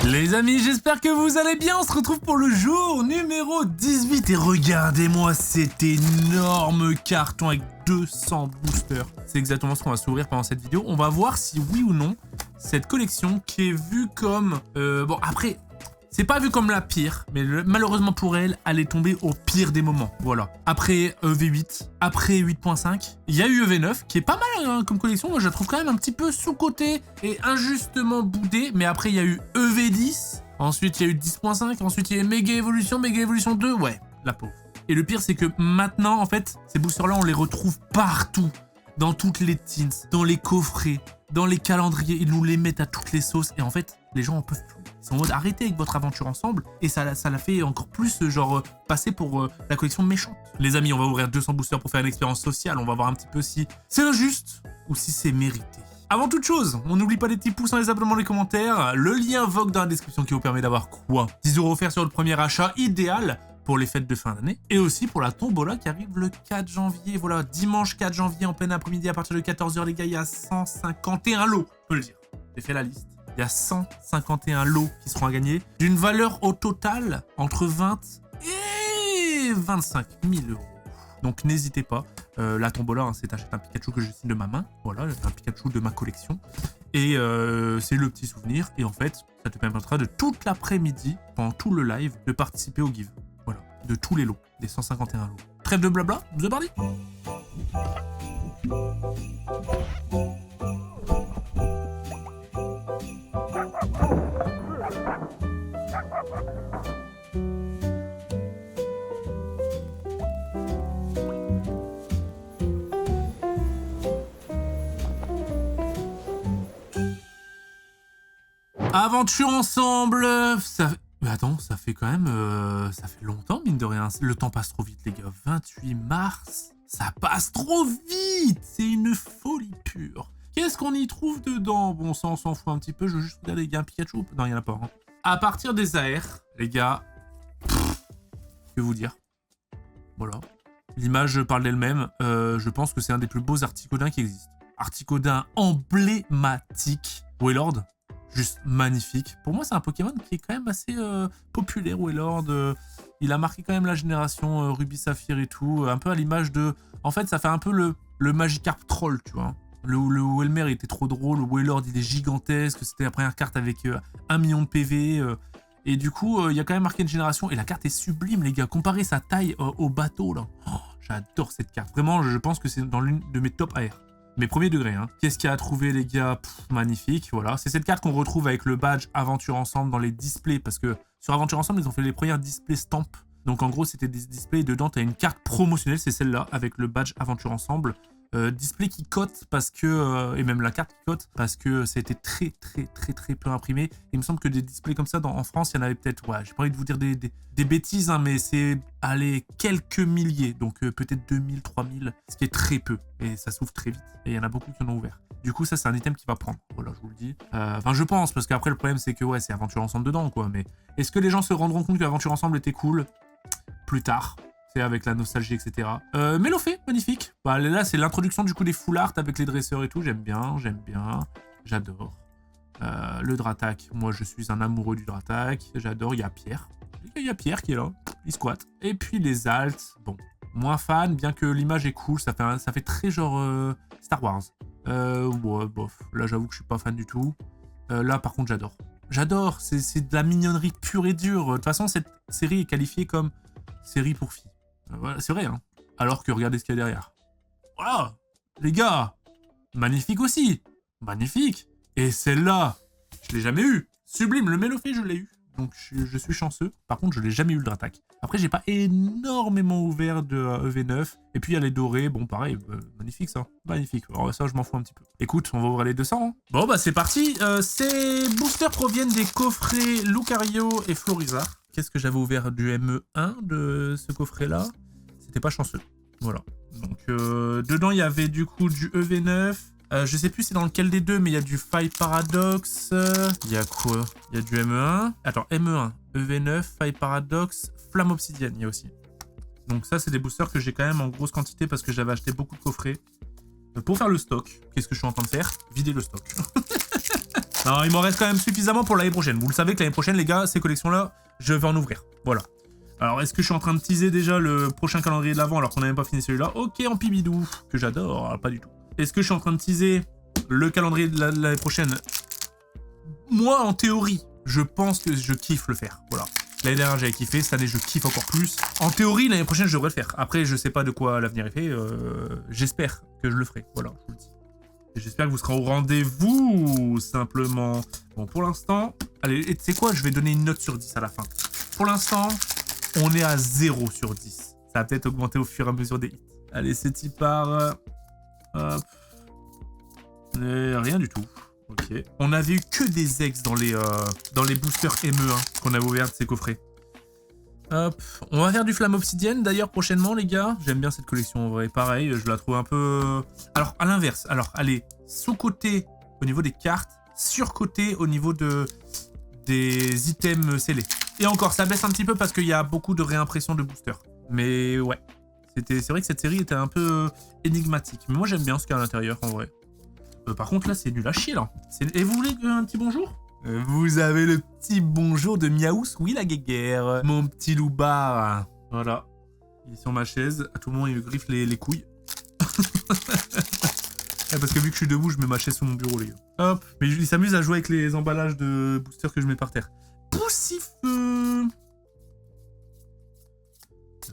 Les amis, j'espère que vous allez bien. On se retrouve pour le jour numéro 18. Et regardez-moi cet énorme carton avec 200 boosters. C'est exactement ce qu'on va s'ouvrir pendant cette vidéo. On va voir si oui ou non, cette collection qui est vue comme... bon, après... C'est pas vu comme la pire, mais malheureusement pour elle, elle est tombée au pire des moments. Voilà. Après EV8, après 8.5, il y a eu EV9, qui est pas mal hein, comme collection. Moi, je la trouve quand même un petit peu sous-cotée et injustement boudée. Mais après, il y a eu EV10, ensuite, il y a eu 10.5, ensuite, il y a eu Mega Evolution 2. Ouais, la pauvre. Et le pire, c'est que maintenant, en fait, ces boosters-là, on les retrouve partout. Dans toutes les tins, dans les coffrets, dans les calendriers. Ils nous les mettent à toutes les sauces. Et en fait, les gens en peuvent plus. Ils sont en mode arrêtez avec votre aventure ensemble. Et ça l'a fait encore plus genre passer pour la collection méchante. Les amis, on va ouvrir 200 boosters pour faire une expérience sociale. On va voir un petit peu si c'est injuste ou si c'est mérité. Avant toute chose, on n'oublie pas les petits pouces, les abonnements, les commentaires. Le lien Vogue dans la description qui vous permet d'avoir quoi 10 € offerts sur le premier achat, idéal pour les fêtes de fin d'année. Et aussi pour la tombola qui arrive le 4 janvier. Voilà, dimanche 4 janvier en plein après-midi à partir de 14 h les gars, il y a 151 lots. Je peux le dire, j'ai fait la liste. Il y a 151 lots qui seront à gagner, d'une valeur au total entre 20 et 25 000 €. Donc n'hésitez pas, la tombola, hein, c'est t'achètes un Pikachu que je signe de ma main, voilà, un Pikachu de ma collection, et c'est le petit souvenir, et en fait, ça te permettra de toute l'après-midi, pendant tout le live, de participer au give, voilà, de tous les lots, des 151 lots. Trêve de blabla, vous êtes parti ? Aventure ensemble, ça... Mais attends, ça fait quand même... ça fait longtemps, mine de rien. Le temps passe trop vite, les gars. 28 mars, ça passe trop vite. C'est une folie pure. Qu'est-ce qu'on y trouve dedans? Bon, ça, on s'en fout un petit peu. Je veux juste regarder, les gars, un Pikachu. Non, il n'y en a pas. Hein. À partir des AR, les gars... que vous dire? Voilà. L'image parle d'elle-même. Je pense que c'est un des plus beaux Articodins qui existent. Articodin emblématique. Wailord. Juste magnifique. Pour moi, c'est un Pokémon qui est quand même assez populaire, Wailord. Il a marqué quand même la génération Ruby Saphir et tout. Un peu à l'image de... En fait, ça fait un peu le Magikarp troll, tu vois. Le Welmer était trop drôle. Le Wailord, il est gigantesque. C'était la première carte avec 1 million de PV. Et du coup, il y a quand même marqué une génération. Et la carte est sublime, les gars. Comparez sa taille au bateau, là. Oh, j'adore cette carte. Vraiment, je pense que c'est dans l'une de mes top AR. Mais premier degré, hein. Qu'est-ce qu'il y a à trouver, les gars? Magnifique, voilà. C'est cette carte qu'on retrouve avec le badge Aventure Ensemble dans les displays, parce que sur Aventure Ensemble, ils ont fait les premières displays stamp. Donc en gros, c'était des displays, et dedans, tu as une carte promotionnelle, c'est celle-là, avec le badge Aventure Ensemble. Display qui cote parce que, et même la carte qui cote, parce que ça a été très peu imprimé. Il me semble que des displays comme ça en France, il y en avait peut-être, ouais, j'ai pas envie de vous dire des bêtises, hein, mais c'est, allez, quelques milliers, donc peut-être 2000, 3000, ce qui est très peu, et ça s'ouvre très vite, et il y en a beaucoup qui en ont ouvert. Du coup, ça, c'est un item qui va prendre, voilà, je vous le dis. Enfin, je pense, parce qu'après, le problème, c'est que, ouais, c'est Aventure Ensemble dedans, quoi, mais est-ce que les gens se rendront compte que Aventure Ensemble était cool plus tard? Avec la nostalgie, etc. Mélofée, magnifique. Bah, là, c'est l'introduction du coup des full art avec les dresseurs et tout. J'aime bien, j'adore. Le Dratak, moi je suis un amoureux du Dratak. J'adore, il y a Pierre. Il y a Pierre qui est là, il squatte. Et puis les alts, bon, moins fan, bien que l'image est cool, ça fait très genre Star Wars. Ouais, bof, là j'avoue que je suis pas fan du tout. Là par contre j'adore. J'adore, c'est de la mignonnerie pure et dure. De toute façon, cette série est qualifiée comme série pour filles. Voilà, c'est vrai, hein. Alors que regardez ce qu'il y a derrière. Voilà, les gars, magnifique aussi, magnifique. Et celle-là, je l'ai jamais eu. Sublime, le Mélofée, je l'ai eu. Donc je suis chanceux. Par contre, je l'ai jamais eu le Dratak. Après, j'ai pas énormément ouvert de EV9. Et puis il y a les dorés, bon pareil, magnifique ça, magnifique. Alors ça, je m'en fous un petit peu. Écoute, on va ouvrir les 200. Hein. Bon bah c'est parti. Ces boosters proviennent des coffrets Lucario et Florizard. Qu'est-ce que j'avais ouvert du ME1 de ce coffret-là? C'était pas chanceux. Voilà. Donc, dedans, il y avait du coup du EV9. Je sais plus c'est dans lequel des deux, mais il y a du Fire Paradox. Il y a quoi? Il y a du ME1. Attends, ME1, EV9, Fire Paradox, Flamme Obsidienne, il y a aussi. Donc ça, c'est des boosters que j'ai quand même en grosse quantité parce que j'avais acheté beaucoup de coffrets. Pour faire le stock, qu'est-ce que je suis en train de faire? Vider le stock. Non, il m'en reste quand même suffisamment pour l'année prochaine. Vous le savez que l'année prochaine, les gars, ces collections-là, je vais en ouvrir. Voilà. Alors, est-ce que je suis en train de teaser déjà le prochain calendrier de l'Avent alors qu'on n'a même pas fini celui-là? Ok, en pibidou, que j'adore, pas du tout. Est-ce que je suis en train de teaser le calendrier de l'année prochaine? Moi, en théorie, je pense que je kiffe le faire. Voilà. L'année dernière, j'avais kiffé. Cette année, je kiffe encore plus. En théorie, l'année prochaine, je devrais le faire. Après, je sais pas de quoi l'avenir est fait. J'espère que je le ferai. Voilà, je vous le dis. Et j'espère que vous serez au rendez-vous, simplement. Bon, pour l'instant... Allez, et tu sais quoi? Je vais donner une note sur 10 à la fin. Pour l'instant, on est à 0 sur 10. Ça va peut-être augmenter au fur et à mesure des hits. Allez, c'est y par... Hop. Rien du tout. Ok. On avait eu que des ex dans les boosters ME1 qu'on avait ouvert de ces coffrets. Hop. On va faire du flamme obsidienne d'ailleurs prochainement, les gars. J'aime bien cette collection en vrai. Pareil, je la trouve un peu... Alors, à l'inverse. Alors, allez, sous-côté au niveau des cartes, sur-côté au niveau des items scellés. Et encore, ça baisse un petit peu parce qu'il y a beaucoup de réimpression de boosters. Mais ouais. C'est vrai que cette série était un peu énigmatique. Mais moi, j'aime bien ce qu'il y a à l'intérieur en vrai. Par contre, là, c'est nul à chier, là. Et vous voulez un petit bonjour? Vous avez le petit bonjour de Miaous, oui, la guéguerre. Mon petit loupard. Voilà. Il est sur ma chaise. À tout moment, il me griffe les couilles. Parce que vu que je suis debout, je mets ma chaise sous mon bureau, les gars. Hop. Mais il s'amuse à jouer avec les emballages de boosters que je mets par terre. Poussifeu.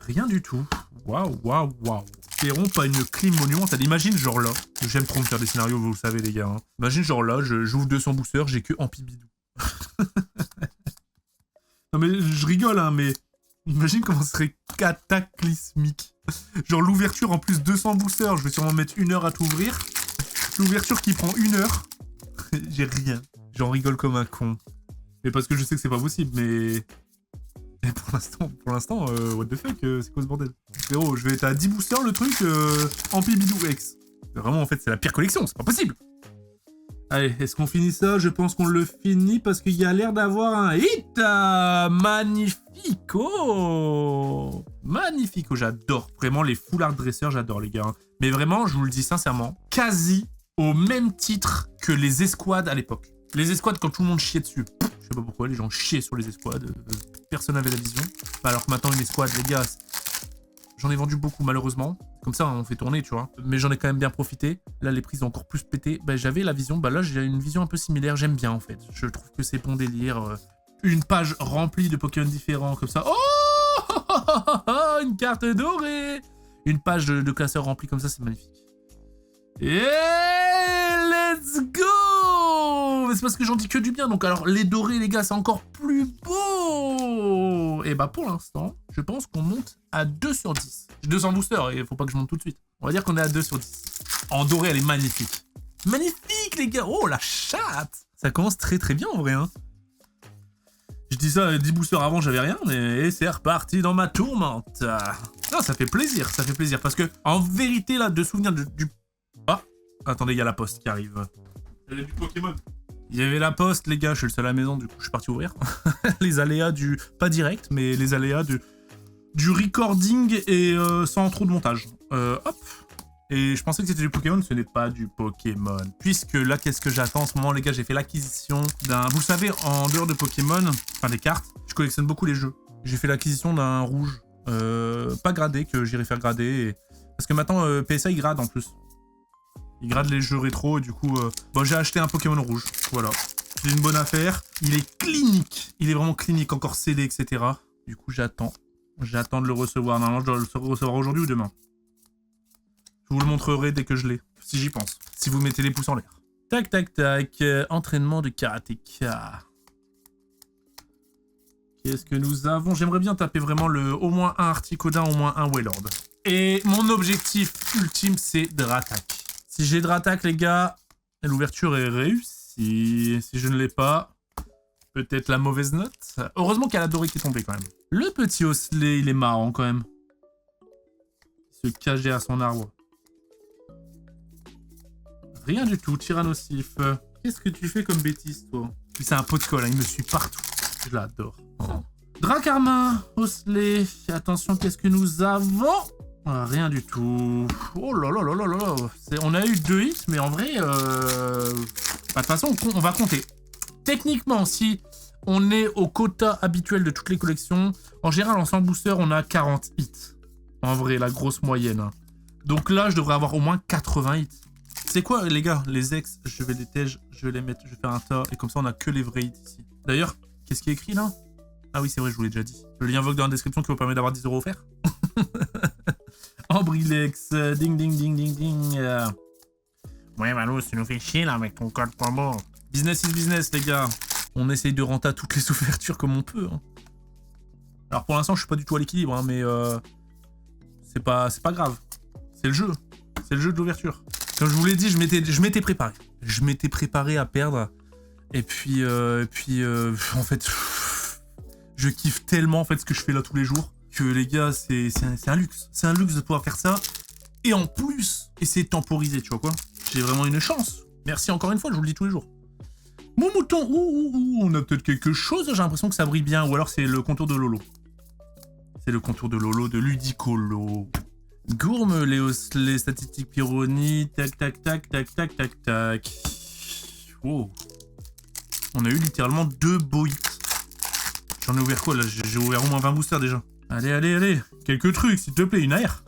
Rien du tout. Waouh, waouh, waouh. Espérons pas une clim monumentale. Imagine genre là. J'aime trop me faire des scénarios, vous le savez les gars. Hein. Imagine genre là, j'ouvre 200 boosters, j'ai que Ampibidou. Non mais je rigole hein, mais imagine comment ce serait cataclysmique. Genre l'ouverture en plus 200 boosters, je vais sûrement mettre 1 heure à t'ouvrir. L'ouverture qui prend 1 heure. J'ai rien. J'en rigole comme un con. Mais parce que je sais que c'est pas possible, mais... Et pour l'instant, what the fuck, c'est quoi ce bordel? Frérot, je vais être à 10 boosters le truc, Ampibidou X. Vraiment, en fait, c'est la pire collection, c'est pas possible. Allez, est-ce qu'on finit ça? Je pense qu'on le finit parce qu'il y a l'air d'avoir un hit. Magnifico. Magnifico, j'adore. Vraiment, les foulards dresseurs, j'adore, les gars. Mais vraiment, je vous le dis sincèrement, quasi au même titre que les escouades à l'époque. Les escouades, quand tout le monde chiait dessus. Je sais pas pourquoi, les gens chiaient sur les escouades. Personne n'avait la vision. Alors que maintenant, une escouade, les gars, j'en ai vendu beaucoup, malheureusement. Comme ça, on fait tourner, tu vois. Mais j'en ai quand même bien profité. Là, les prises ont encore plus pété. Bah, j'avais la vision. Bah, là, j'ai une vision un peu similaire. J'aime bien, en fait. Je trouve que c'est bon délire. Une page remplie de Pokémon différents, comme ça. Oh, une carte dorée. Une page de classeur remplie comme ça, c'est magnifique. Et let's go! Mais c'est parce que j'en dis que du bien. Donc, alors, les dorés, les gars, c'est encore plus beau. Et bah, pour l'instant, je pense qu'on monte à 2 sur 10. J'ai 200 boosters et il faut pas que je monte tout de suite. On va dire qu'on est à 2 sur 10. En doré, elle est magnifique. Magnifique, les gars. Oh, la chatte. Ça commence très très bien, en vrai. Hein. Je dis ça 10 boosters avant, j'avais rien. Et c'est reparti dans ma tourmente. Ah, ça fait plaisir, ça fait plaisir. Parce que, en vérité, là, de souvenir du... Ah, attendez, il y a la poste qui arrive. Il y a du Pokémon. Il y avait la poste, les gars. Je suis le seul à la maison, du coup, je suis parti ouvrir. Les aléas du... Pas direct, mais les aléas du recording et sans trop de montage. Hop. Et je pensais que c'était du Pokémon, ce n'est pas du Pokémon. Puisque là, qu'est-ce que j'attends en ce moment, les gars? J'ai fait l'acquisition d'un... Vous le savez, en dehors de Pokémon, enfin des cartes, je collectionne beaucoup les jeux. J'ai fait l'acquisition d'un rouge, pas gradé, que j'irai faire grader. Parce que maintenant, PSA, il grade en plus. Il grade les jeux rétro, et du coup, bon, j'ai acheté un Pokémon rouge. Voilà. C'est une bonne affaire. Il est clinique. Il est vraiment clinique, encore scellé, etc. Du coup, j'attends. J'attends de le recevoir. Normalement, je dois le recevoir aujourd'hui ou demain. Je vous le montrerai dès que je l'ai, si j'y pense. Si vous mettez les pouces en l'air. Tac, tac, tac. Entraînement de karatéka. Qu'est-ce que nous avons? J'aimerais bien taper vraiment au moins un Articodin, au moins un Wailord. Et mon objectif ultime, c'est Dratak. Si j'ai Dratak, les gars, l'ouverture est réussie. Si je ne l'ai pas, peut-être la mauvaise note. Heureusement qu'il y a la dorée qui est tombée quand même. Le petit Osley, il est marrant quand même. Il se cache derrière son arbre. Rien du tout, Tyrannosif. Qu'est-ce que tu fais comme bêtise, toi? C'est un pot de colle, hein, il me suit partout. Je l'adore. Oh. Dracarmin, Osley. Attention, qu'est-ce que nous avons? Ah, rien du tout. Oh là là là là là là. On a eu 2 hits, mais en vrai... Bah, de toute façon, on va compter. techniquement, si on est au quota habituel de toutes les collections, en général, en 100 boosters, on a 40 hits. En vrai, la grosse moyenne. Hein. Donc là, je devrais avoir au moins 80 hits. C'est quoi, les gars? Les ex, je vais les tège, je vais les mettre, je vais faire un tas, et comme ça, on a que les vrais hits ici. D'ailleurs, qu'est-ce qui est écrit là? Ah oui, c'est vrai, je vous l'ai déjà dit. Le lien vogue dans la description qui vous permet d'avoir 10 € offerts. Ambrilex, ding ding ding ding ding. Ouais, Malo, tu nous fais chier là avec ton code promo. Business is business, les gars. On essaye de renta toutes les ouvertures comme on peut. Hein. Alors pour l'instant, je suis pas du tout à l'équilibre, hein, mais c'est pas grave. C'est le jeu. C'est le jeu de l'ouverture. Comme je vous l'ai dit, je m'étais préparé. Je m'étais préparé à perdre. Et puis en fait, je kiffe tellement en fait ce que je fais là tous les jours que les gars, c'est un luxe. C'est un luxe de pouvoir faire ça. Et en plus, essayer de temporiser, tu vois quoi. J'ai vraiment une chance. Merci encore une fois, je vous le dis tous les jours. Mon mouton, on a peut-être quelque chose. J'ai l'impression que ça brille bien. Ou alors c'est le contour de Lolo. C'est le contour de Lolo, de Ludicolo. Gourme, les statistiques Pyrrhonies. Tac, tac, tac, tac, tac, tac, tac. Oh. On a eu littéralement 2 beaux hits. J'en ai ouvert quoi là? J'ai ouvert au moins 20 boosters déjà. Allez, allez, allez. Quelques trucs, s'il te plaît. Une AR.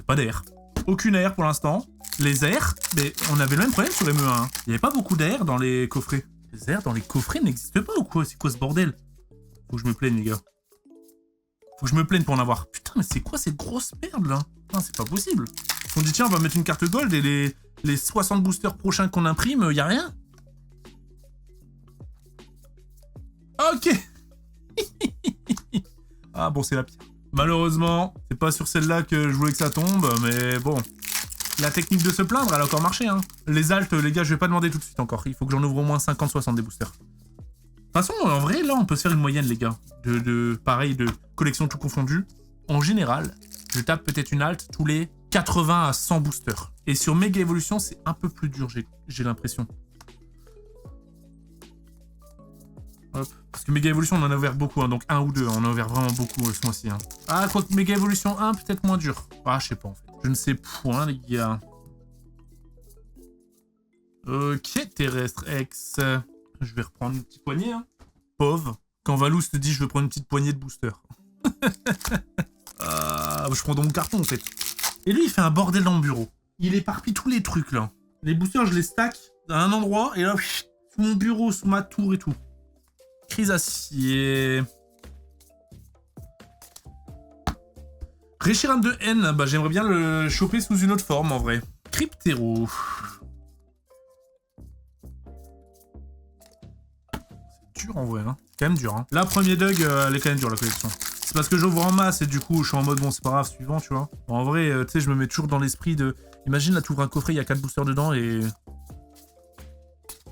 Pas d'AR. Aucune AR pour l'instant. Les AR, mais on avait le même problème sur ME1. Hein. Il n'y avait pas beaucoup d'AR dans les coffrets. Les AR dans les coffrets n'existent pas ou quoi? C'est quoi ce bordel? Faut que je me plaigne, les gars. Faut que je me plaigne pour en avoir. Putain, mais c'est quoi cette grosse merde là? Non, c'est pas possible. On dit tiens, on va mettre une carte gold et les 60 boosters prochains qu'on imprime, y a rien? Ok. Ah bon, c'est la pire. Malheureusement, c'est pas sur celle-là que je voulais que ça tombe, mais bon. La technique de se plaindre, elle a encore marché, hein. Les altes, les gars, je vais pas demander tout de suite encore. Il faut que j'en ouvre au moins 50-60 des boosters. De toute façon, en vrai, là, on peut se faire une moyenne, les gars. Pareil, de collection tout confondu. En général, je tape peut-être une alt tous les 80 à 100 boosters. Et sur Mega Evolution, c'est un peu plus dur, j'ai l'impression. Hop. Parce que Mega Evolution, on en a ouvert beaucoup, hein, donc 1 ou 2. On en a ouvert vraiment beaucoup ce mois-ci. Hein. Ah, quoi que Mega Evolution 1, peut-être moins dur. Ah, je sais pas, en fait. Je ne sais point, les gars. Ok, terrestre X. Je vais reprendre une petite poignée. Hein. Pauvre. Quand Valous te dit je veux prendre une petite poignée de booster. Je prends dans mon carton, en fait. Et lui, il fait un bordel dans le bureau. Il éparpille tous les trucs, là. Les boosters, je les stack à un endroit. Et là, sous mon bureau, sous ma tour et tout. Crise acier. Reshiram de N, bah j'aimerais bien le choper sous une autre forme en vrai. Cryptero. C'est dur en vrai, hein. C'est quand même dur, hein. La premier Doug, elle est quand même dure la collection. C'est parce que j'ouvre en masse et du coup je suis en mode bon c'est pas grave, suivant, tu vois. Bon, en vrai, tu sais, je me mets toujours dans l'esprit de... Imagine là, tu ouvres un coffret, il y a 4 boosters dedans et...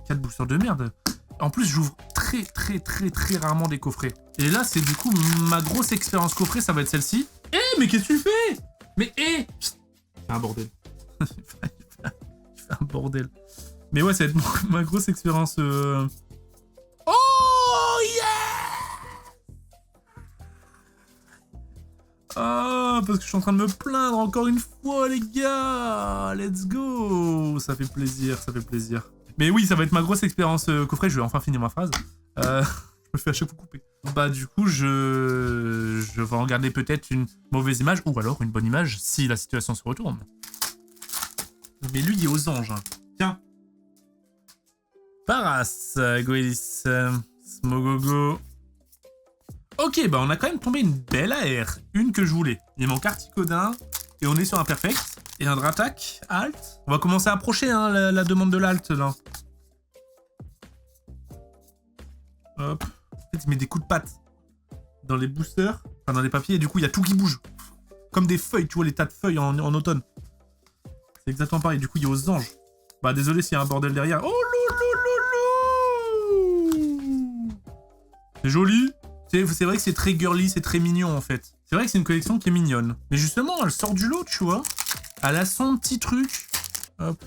4 boosters de merde. En plus, j'ouvre très rarement des coffrets. Et là, c'est du coup ma grosse expérience coffret, ça va être celle-ci. Eh, mais qu'est-ce que tu fais? Mais c'est un bordel. Je fais un bordel. Mais ouais, ça va être ma grosse expérience. Oh yeah! Ah, parce que je suis en train de me plaindre encore une fois, les gars. Let's go. Ça fait plaisir, ça fait plaisir. Mais oui, ça va être ma grosse expérience coffret. Je vais enfin finir ma phrase. Je me fais à chaque fois couper. Bah du coup, je vais en garder peut-être une mauvaise image ou alors une bonne image si la situation se retourne. Mais lui, il est aux anges. Hein. Tiens. Paras, Goelis, Smogogo. Ok, bah on a quand même tombé une belle AR. Une que je voulais. Il manque Articodin et on est sur un perfect. Et un Dratak, alt. On va commencer à approcher hein, la demande de l'alt là. Hop. En fait, il met des coups de patte dans les boosters, enfin dans les papiers, et du coup, il y a tout qui bouge. Comme des feuilles, tu vois, les tas de feuilles en automne. C'est exactement pareil. Du coup, il y a aux anges. Bah, désolé s'il y a un bordel derrière. Oh lolo. C'est joli. C'est vrai que c'est très girly, c'est très mignon en fait. C'est vrai que c'est une collection qui est mignonne. Mais justement, elle sort du lot, tu vois. Elle a son petit truc. Hop.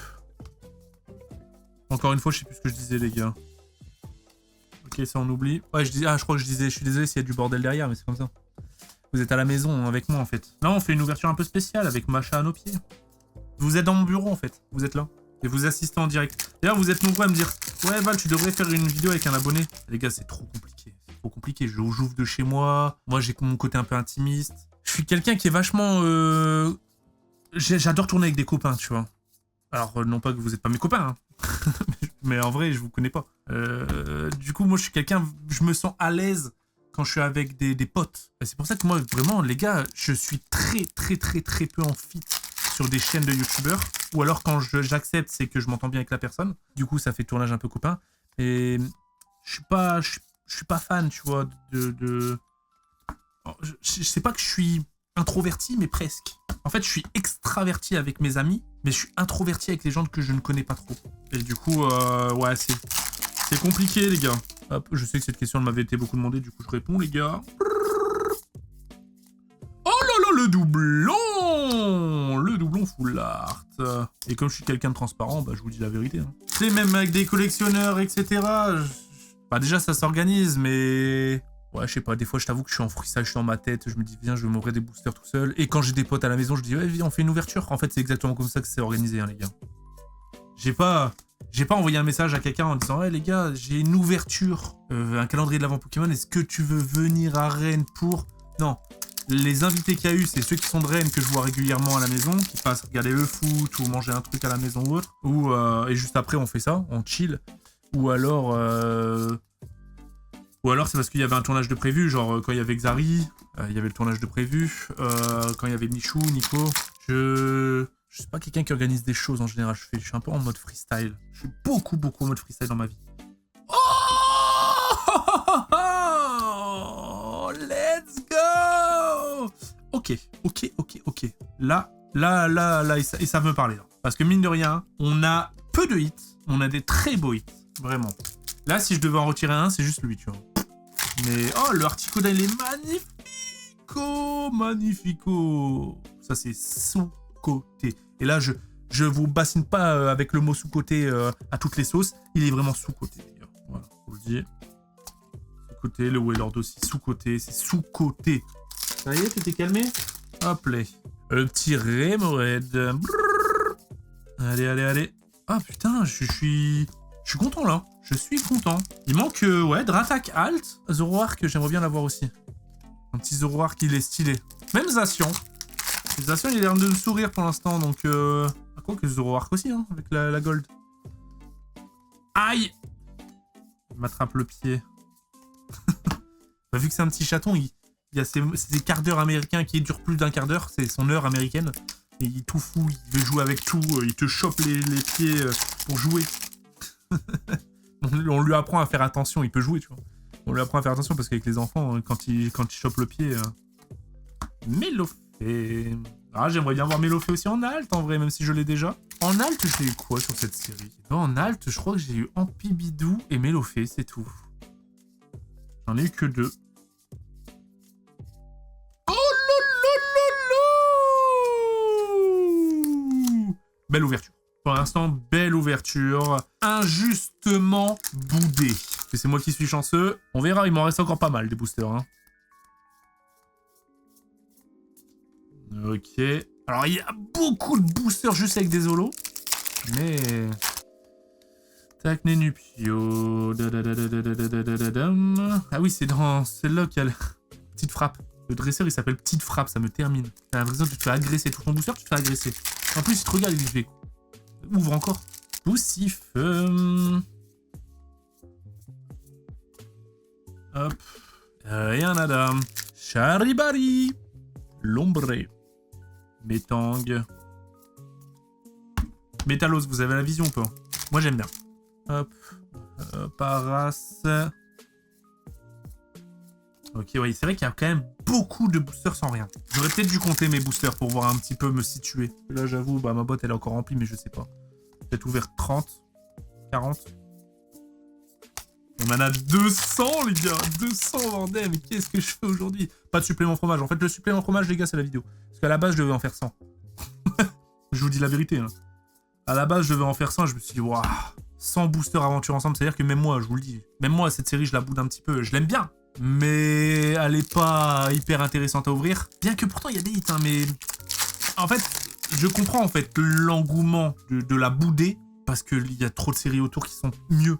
Encore une fois, je sais plus ce que je disais, les gars. Ok, ça on oublie. Ouais, je crois que je disais, je suis désolé s'il y a du bordel derrière, mais c'est comme ça. Vous êtes à la maison avec moi, en fait. Là, on fait une ouverture un peu spéciale avec Macha à nos pieds. Vous êtes dans mon bureau, en fait. Vous êtes là. Et vous assistez en direct. D'ailleurs, vous êtes nombreux à me dire Ouais, Val, tu devrais faire une vidéo avec un abonné. Les gars, c'est trop compliqué. C'est trop compliqué. J'ouvre de chez moi. Moi, j'ai mon côté un peu intimiste. Je suis quelqu'un qui est vachement... J'adore tourner avec des copains, tu vois. Alors, non pas que vous êtes pas mes copains, hein. Mais en vrai, je vous connais pas. Du coup, moi, je suis quelqu'un... Je me sens à l'aise quand je suis avec des potes. C'est pour ça que moi, vraiment, les gars, je suis très peu en fit sur des chaînes de youtubeurs. Ou alors, quand j'accepte, c'est que je m'entends bien avec la personne. Du coup, ça fait tournage un peu copain. Et je suis pas fan, tu vois, Je sais pas que je suis introverti, mais presque. En fait, je suis extraverti avec mes amis, mais je suis introverti avec les gens que je ne connais pas trop. Et du coup, ouais, c'est compliqué, les gars. Hop, je sais que cette question m'avait été beaucoup demandée, du coup, je réponds, les gars. Oh là là, le doublon! Le doublon full art. Et comme je suis quelqu'un de transparent, bah, je vous dis la vérité. Hein. Tu sais, même avec des collectionneurs, etc., bah, déjà, ça s'organise, mais... Ouais, je sais pas, des fois je t'avoue que je suis en freestyle, je suis dans ma tête, je me dis viens, je vais m'ouvrir des boosters tout seul. Et quand j'ai des potes à la maison, je dis ouais, viens, on fait une ouverture. En fait, c'est exactement comme ça que c'est organisé, hein, les gars. J'ai pas envoyé un message à quelqu'un en disant ouais, les gars, j'ai une ouverture, un calendrier de l'avant Pokémon, est-ce que tu veux venir à Rennes pour... Non. Les invités qu'il y a eu, c'est ceux qui sont de Rennes que je vois régulièrement à la maison, qui passent regarder le foot ou manger un truc à la maison ou autre. Et juste après, on fait ça, on chill. Ou alors c'est parce qu'il y avait un tournage de prévu, genre quand il y avait Xari, il y avait le tournage de prévu, quand il y avait Michou, Nico. Je suis pas quelqu'un qui organise des choses en général, je suis un peu en mode freestyle. Je suis beaucoup en mode freestyle dans ma vie. Oh, let's go! Ok. Là, ils savent me parler. Là. Parce que mine de rien, on a peu de hits, on a des très beaux hits, vraiment. Là, si je devais en retirer un, c'est juste lui, tu vois. Mais, oh, le Articuno, il est magnifico. Ça, c'est sous-côté. Et là, je vous bassine pas avec le mot sous-côté à toutes les sauces. Il est vraiment sous-côté, d'ailleurs. Voilà, faut le dire. Sous-côté, le Wailord aussi, sous-côté. C'est sous-côté. Ça y est, tu t'es calmé? Hop là. Le petit Remoraid. Allez. Ah, putain, je suis content, là. Je suis content. Il manque, ouais, Dratak Alt. Zoroark, j'aimerais bien l'avoir aussi. Un petit Zoroark, il est stylé. Même Zacian. Zacian, il a l'air de sourire pour l'instant, donc... Quoi que Zoroark aussi, hein, avec la gold. Aïe! Il m'attrape le pied. Bah, vu que c'est un petit chaton, il y a ces quarts d'heure américains qui durent plus d'un quart d'heure. C'est son heure américaine. Et il est tout fou, il veut jouer avec tout. Il te chope les pieds pour jouer. On lui apprend à faire attention, il peut jouer, tu vois. On lui apprend à faire attention parce qu'avec les enfants, quand il chope le pied... Mélofée. Ah, j'aimerais bien voir Mélofée aussi en alt, en vrai, même si je l'ai déjà. En alt, j'ai eu quoi sur cette série? En alt, je crois que j'ai eu Ampibidou et Mélofée, c'est tout. J'en ai eu que 2. Oh lololololou! Belle ouverture. Pour l'instant, belle ouverture. Injustement boudé. Et c'est moi qui suis chanceux. On verra, il m'en reste encore pas mal des boosters. Hein. Ok. Alors, il y a beaucoup de boosters juste avec des holos. Mais... Tac, Nenupio. Ah oui, c'est dans celle-là qu'il y a la petite frappe. Le dresseur, il s'appelle Petite Frappe, ça me termine. T'as l'impression que tu te fais agresser. Tout ton booster, tu te fais agresser. En plus, il te regarde, il dit... Ouvre encore. Poussif. Hop. Rien nada. Charibari. Lombré. Métang. Métalos, vous avez la vision ou pas? Moi, j'aime bien. Hop. Paras. Ok, oui, c'est vrai qu'il y a quand même beaucoup de boosters sans rien. J'aurais peut-être dû compter mes boosters pour voir un petit peu me situer. Là, j'avoue, bah, ma boîte, elle est encore remplie, mais je sais pas. Peut-être ouvert 30, 40. On en a 200, les gars. 200, bordel. Mais qu'est-ce que je fais aujourd'hui? Pas de supplément fromage. En fait, le supplément fromage, les gars, c'est la vidéo. Parce qu'à la base, je devais en faire 100. Je vous dis la vérité. Hein. À la base, je devais en faire 100. Je me suis dit, waouh, 100 boosters aventure ensemble. C'est-à-dire que même moi, je vous le dis, même moi, cette série, je la boude un petit peu. Je l'aime bien. Mais elle est pas hyper intéressante à ouvrir. Bien que pourtant, il y a des hits, hein, mais... En fait, je comprends, en fait, l'engouement de la bouder. Parce qu'il y a trop de séries autour qui sont mieux.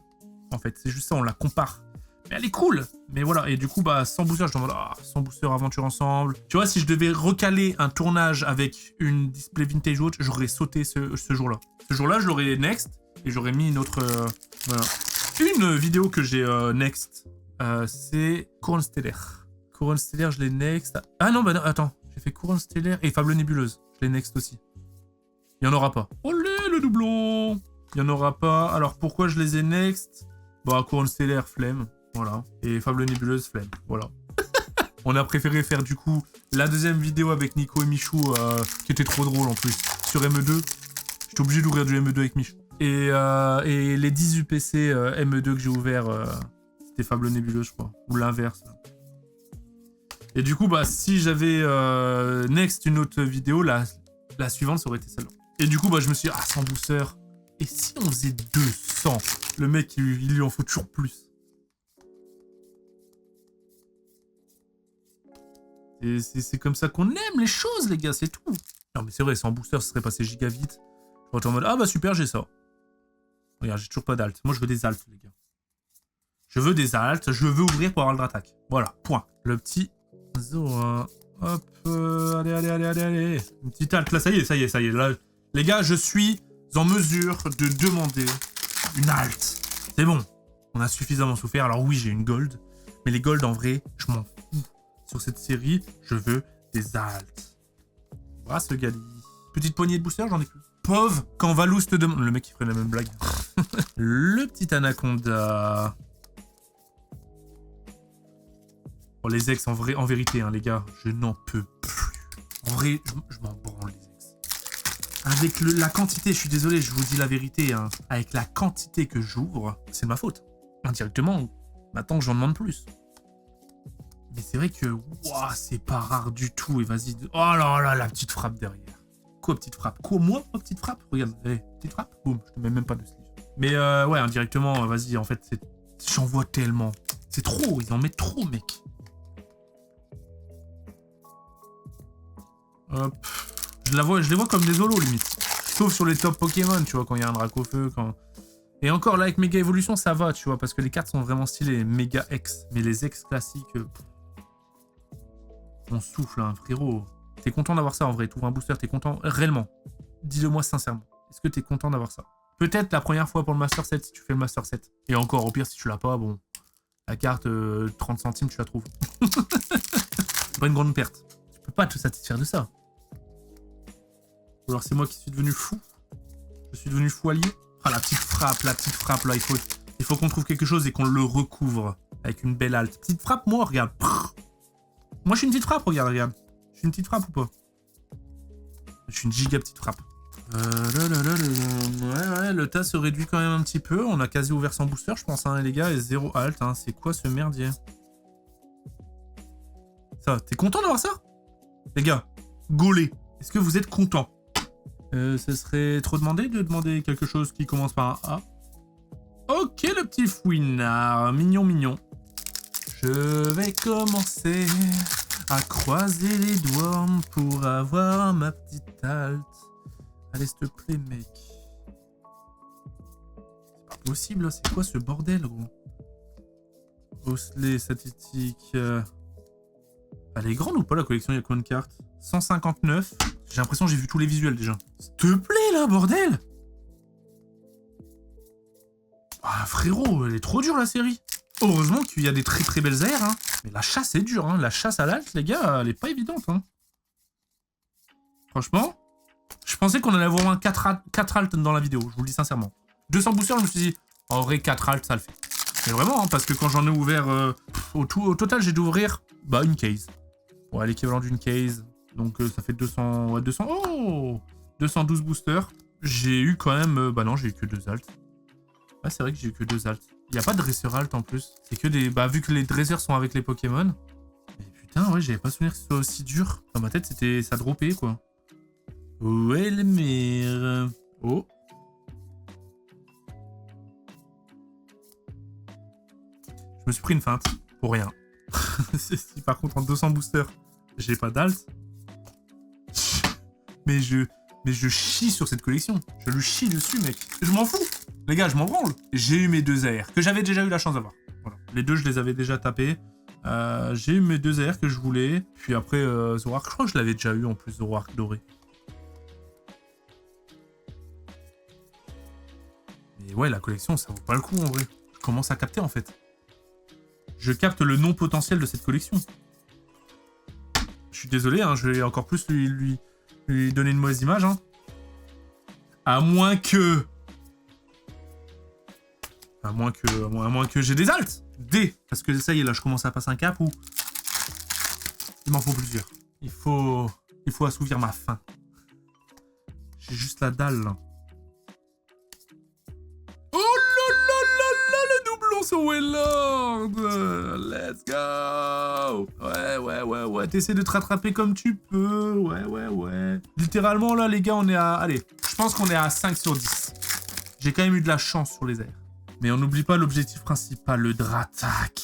en fait. C'est juste ça, on la compare. Mais elle est cool. Mais voilà, et du coup, bah, sans booster, je demande, sans booster, aventure ensemble. Tu vois, si je devais recaler un tournage avec une display vintage ou autre, j'aurais sauté ce jour-là. Ce jour-là, je l'aurais next, et j'aurais mis une autre... voilà. Une vidéo que j'ai next, c'est Couronne Stellaire. Couronne Stellaire, je l'ai next. Ah non, bah non, attends. J'ai fait Couronne Stellaire et Fable Nébuleuse. Je l'ai next aussi. Il n'y en aura pas. Olé, le doublon! Il n'y en aura pas. Alors, pourquoi je les ai next? Bah, Couronne Stellaire, flemme. Voilà. Et Fable Nébuleuse, flemme. Voilà. On a préféré faire, du coup, la deuxième vidéo avec Nico et Michou, qui était trop drôle, en plus. Sur ME2. J'étais obligé d'ouvrir du ME2 avec Michou. Et les 10 UPC ME2 que j'ai ouvert, c'était Fable Nébuleuse, je crois. Ou l'inverse. Et du coup, bah, si j'avais next une autre vidéo, la suivante, ça aurait été celle-là. Et du coup, bah, je me suis dit, sans booster. Et si on faisait 200? Le mec, il lui en faut toujours plus. C'est comme ça qu'on aime les choses, les gars, c'est tout. Non, mais c'est vrai, sans booster, ça serait passé giga vite. Je serais en mode, ah bah super, j'ai ça. Regarde, j'ai toujours pas d'alt. Moi, je veux des alts, les gars. Je veux des alts, je veux ouvrir pour avoir le Dratak. Voilà, point. Le petit Zoa. Hop, allez. Une petite alt, là, ça y est. Là, les gars, je suis en mesure de demander une alt. C'est bon. On a suffisamment souffert. Alors oui, j'ai une gold. Mais les golds, en vrai, je m'en fous. Sur cette série, je veux des alts. Voilà ce Gali. Petite poignée de booster, j'en ai plus. Pauvre, quand Valous te demande... Le mec, il ferait la même blague. Le petit Anaconda. Oh, les ex, en vérité, hein, les gars, je n'en peux plus. En vrai, je m'en branle, les ex. Avec la quantité, je suis désolé, je vous dis la vérité, hein, avec la quantité que j'ouvre, c'est de ma faute. Indirectement, maintenant, j'en demande plus. Mais c'est vrai que, wow, c'est pas rare du tout. Et vas-y, oh là là, la petite frappe derrière. Quoi, petite frappe? Quoi, moi, petite frappe? Regarde, allez, petite frappe, boum, je te mets même pas de sleeve. Mais ouais, indirectement, vas-y, en fait, j'en vois tellement. C'est trop, ils en mettent trop, mec. Hop. Je les vois comme des holos, limite. Sauf sur les top Pokémon, tu vois, quand il y a un Dracofeu, quand... Et encore, là, avec Méga Évolution, ça va, tu vois, parce que les cartes sont vraiment stylées, Méga X. Mais les X classiques... On souffle, hein, frérot. T'es content d'avoir ça, en vrai. T'ouvres un booster, t'es content, réellement. Dis-le-moi sincèrement. Est-ce que t'es content d'avoir ça? Peut-être la première fois pour le Master 7, si tu fais le Master 7. Et encore, au pire, si tu l'as pas, bon... La carte, 30 centimes, tu la trouves. C'est pas une grande perte. Tu peux pas te satisfaire de ça. Ou alors c'est moi qui suis devenu fou. Je suis devenu fou allié. Ah, la petite frappe, là, il faut qu'on trouve quelque chose et qu'on le recouvre avec une belle halte. Petite frappe, moi, regarde. Moi, je suis une petite frappe, regarde. Je suis une petite frappe ou pas? Je suis une giga petite frappe. Ouais, le tas se réduit quand même un petit peu. On a quasi ouvert sans booster, je pense, hein, les gars, et 0 halt. Hein. C'est quoi ce merdier? Ça, t'es content d'avoir ça? Les gars, gaulé. Est-ce que vous êtes content? Ce serait trop demandé de demander quelque chose qui commence par un A. Ok, le petit fouinard. Mignon. Je vais commencer à croiser les doigts pour avoir ma petite halte. Allez, s'il te plaît, mec. C'est pas possible, c'est quoi ce bordel, gros? Osselet, statistique. Elle est grande ou pas, la collection? Il y a combien de cartes? 159. J'ai l'impression que j'ai vu tous les visuels, déjà. S'il te plaît, là, bordel! Ah, frérot, elle est trop dure, la série. Heureusement qu'il y a des très très belles aires, hein. Mais la chasse est dure, hein. La chasse à l'alt, les gars, elle est pas évidente, hein. Franchement, je pensais qu'on allait avoir un 4 alt dans la vidéo, je vous le dis sincèrement. 200 boosters, je me suis dit, en vrai, 4 alt, ça le fait. Mais vraiment, hein, parce que quand j'en ai ouvert, au total, j'ai dû ouvrir, bah, une case. Ouais, l'équivalent d'une case. Donc, ça fait 200, ouais, 200, oh 212 boosters. J'ai eu quand même, bah non, j'ai eu que 2 alts. Ouais, c'est vrai que j'ai eu que 2 alts. Il n'y a pas de dresseur alt en plus. C'est que des... Bah, vu que les dresseurs sont avec les Pokémon. Mais putain, ouais, j'avais pas souvenir que ce soit aussi dur. Dans ma tête, c'était... Ça droppait, quoi. Ouais, le mire. Oh. Je me suis pris une feinte. Pour rien. Si par contre, en 200 boosters, j'ai pas d'alt. Mais je chie sur cette collection. Je lui chie dessus, mec. Je m'en fous. Les gars, je m'en branle. J'ai eu mes 2 AR, que j'avais déjà eu la chance d'avoir. Voilà. Les 2, je les avais déjà tapés. J'ai eu mes 2 AR que je voulais. Puis après, Zoroark, je crois que je l'avais déjà eu en plus, Zoroark doré. Mais ouais, la collection, ça vaut pas le coup en vrai. Je commence à capter en fait. Je capte le non potentiel de cette collection. Je suis désolé, hein, je vais encore plus lui donner une mauvaise image. Hein. À moins que j'ai des alts. D. Parce que ça y est, là, je commence à passer un cap où il m'en faut plusieurs. Il faut assouvir ma faim. J'ai juste la dalle, là. Oh là là là là, le doublon sur Wailord. Let's go. Ouais. T'essaies de te rattraper comme tu peux. Ouais. Littéralement, là, les gars, on est à... Allez, je pense qu'on est à 5 sur 10. J'ai quand même eu de la chance sur les airs. Mais on n'oublie pas l'objectif principal, le Dratak.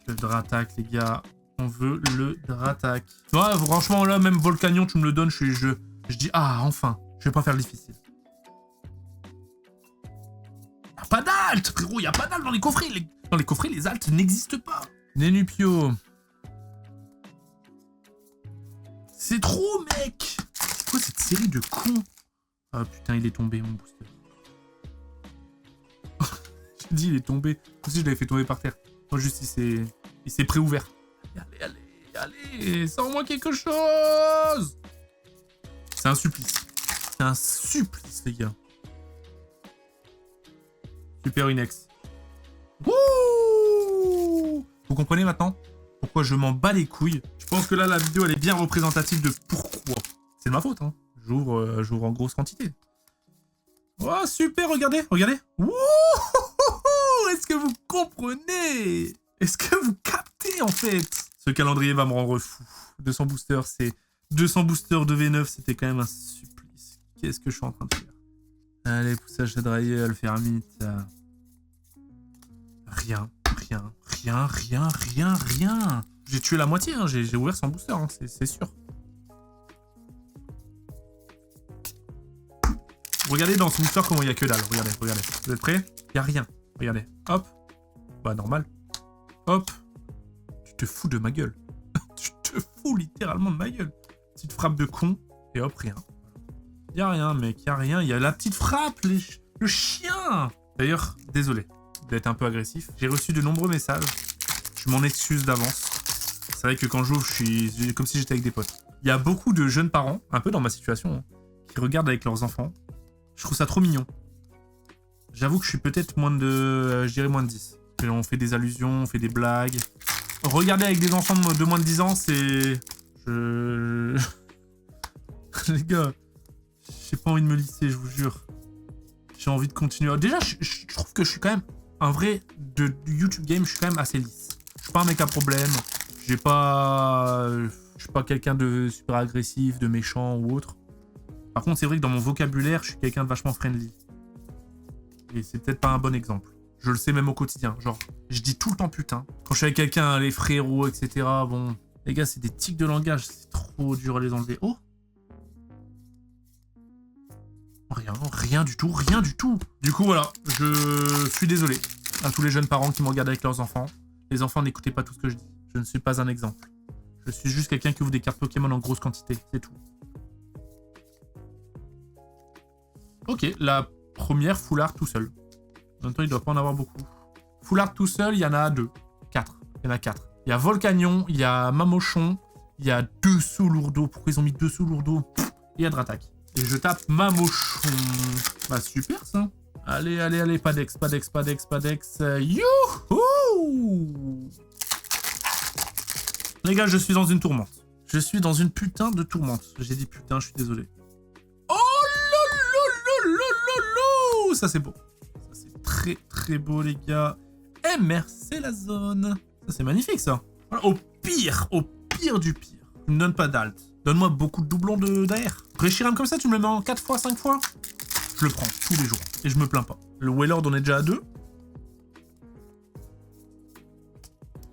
Le Dratak, les gars. On veut le Dratak. Ouais, franchement, là, même Volcanion, tu me le donnes, je dis, ah, enfin. Je vais pas faire le difficile. Y'a pas d'alt, frérot, y'a pas d'alt dans les coffrets. Dans les coffrets, les alts n'existent pas. Nenupio. C'est trop, mec. C'est quoi cette série de cons? Oh putain, il est tombé, mon booster. J'ai dit, il est tombé. Comme si je l'avais fait tomber par terre. Moi, juste, il s'est préouvert. Allez, sors-moi quelque chose. C'est un supplice. C'est un supplice, les gars. Super Unex. Wouh! Vous comprenez maintenant pourquoi je m'en bats les couilles? Je pense que là, la vidéo, elle est bien représentative de pourquoi. C'est de ma faute, hein. J'ouvre en grosse quantité. Oh, super, regardez. Wouh! Est-ce que vous comprenez? Est-ce que vous captez, en fait? Ce calendrier va me rendre fou. 200 boosters, c'est... 200 boosters de V9, c'était quand même un supplice. Qu'est-ce que je suis en train de faire? Allez, poussage de drailleur, le fermite. Rien. J'ai tué la moitié, hein. J'ai ouvert 100 boosters, hein. C'est sûr. Regardez dans ce booster comment il n'y a que dalle. Regardez. Vous êtes prêts? Il n'y a rien. Regardez. Hop. Bah, normal. Hop. Tu te fous de ma gueule. Tu te fous littéralement de ma gueule. Petite frappe de con. Et hop, rien. Il n'y a rien, mec. Il n'y a rien. Il y a la petite frappe. Le chien. D'ailleurs, désolé d'être un peu agressif. J'ai reçu de nombreux messages. Je m'en excuse d'avance. C'est vrai que quand j'ouvre, je suis comme si j'étais avec des potes. Il y a beaucoup de jeunes parents, un peu dans ma situation, hein, qui regardent avec leurs enfants. Je trouve ça trop mignon. J'avoue que je suis peut-être moins de... je dirais moins de 10. On fait des allusions, on fait des blagues. Regarder avec des enfants de moins de 10 ans, c'est... Les gars, j'ai pas envie de me lisser, je vous jure. J'ai envie de continuer. Déjà, je trouve que je suis quand même... Un vrai... du YouTube game, je suis quand même assez lisse. Je suis pas un mec à problème. Je suis pas quelqu'un de super agressif, de méchant ou autre. Par contre, c'est vrai que dans mon vocabulaire, je suis quelqu'un de vachement friendly. Et c'est peut-être pas un bon exemple. Je le sais même au quotidien. Genre, je dis tout le temps putain. Quand je suis avec quelqu'un, les frérots, etc. Bon, les gars, c'est des tics de langage. C'est trop dur à les enlever. Oh! Rien du tout. Du coup, voilà. Je suis désolé à tous les jeunes parents qui me regardent avec leurs enfants. Les enfants, n'écoutez pas tout ce que je dis. Je ne suis pas un exemple. Je suis juste quelqu'un qui ouvre des cartes Pokémon en grosse quantité. C'est tout. Ok, la première, full art tout seul. En même temps, il doit pas en avoir beaucoup. Full art tout seul, il y en a 2. 4. Il y en a 4. Il y a Volcanion, il y a Mamochon, il y a 2 Solourdo. Pourquoi ils ont mis 2 Solourdo? Et il y a Dratak. Et je tape Mamochon. Bah super ça. Allez, pas d'ex. Youhou! Les gars, je suis dans une tourmente. Je suis dans une putain de tourmente. J'ai dit putain, je suis désolé. Oh lololololololo! Ça c'est beau. Ça c'est très beau les gars. MR, c'est la zone. Ça c'est magnifique ça. Voilà, au pire du pire. Tu me donnes pas d'alt. Donne-moi beaucoup de doublons d'AR. Reshiram comme ça, tu me le mets en 4 fois, 5 fois. Je le prends tous les jours. Et je me plains pas. Le Wailord, on est déjà à 2.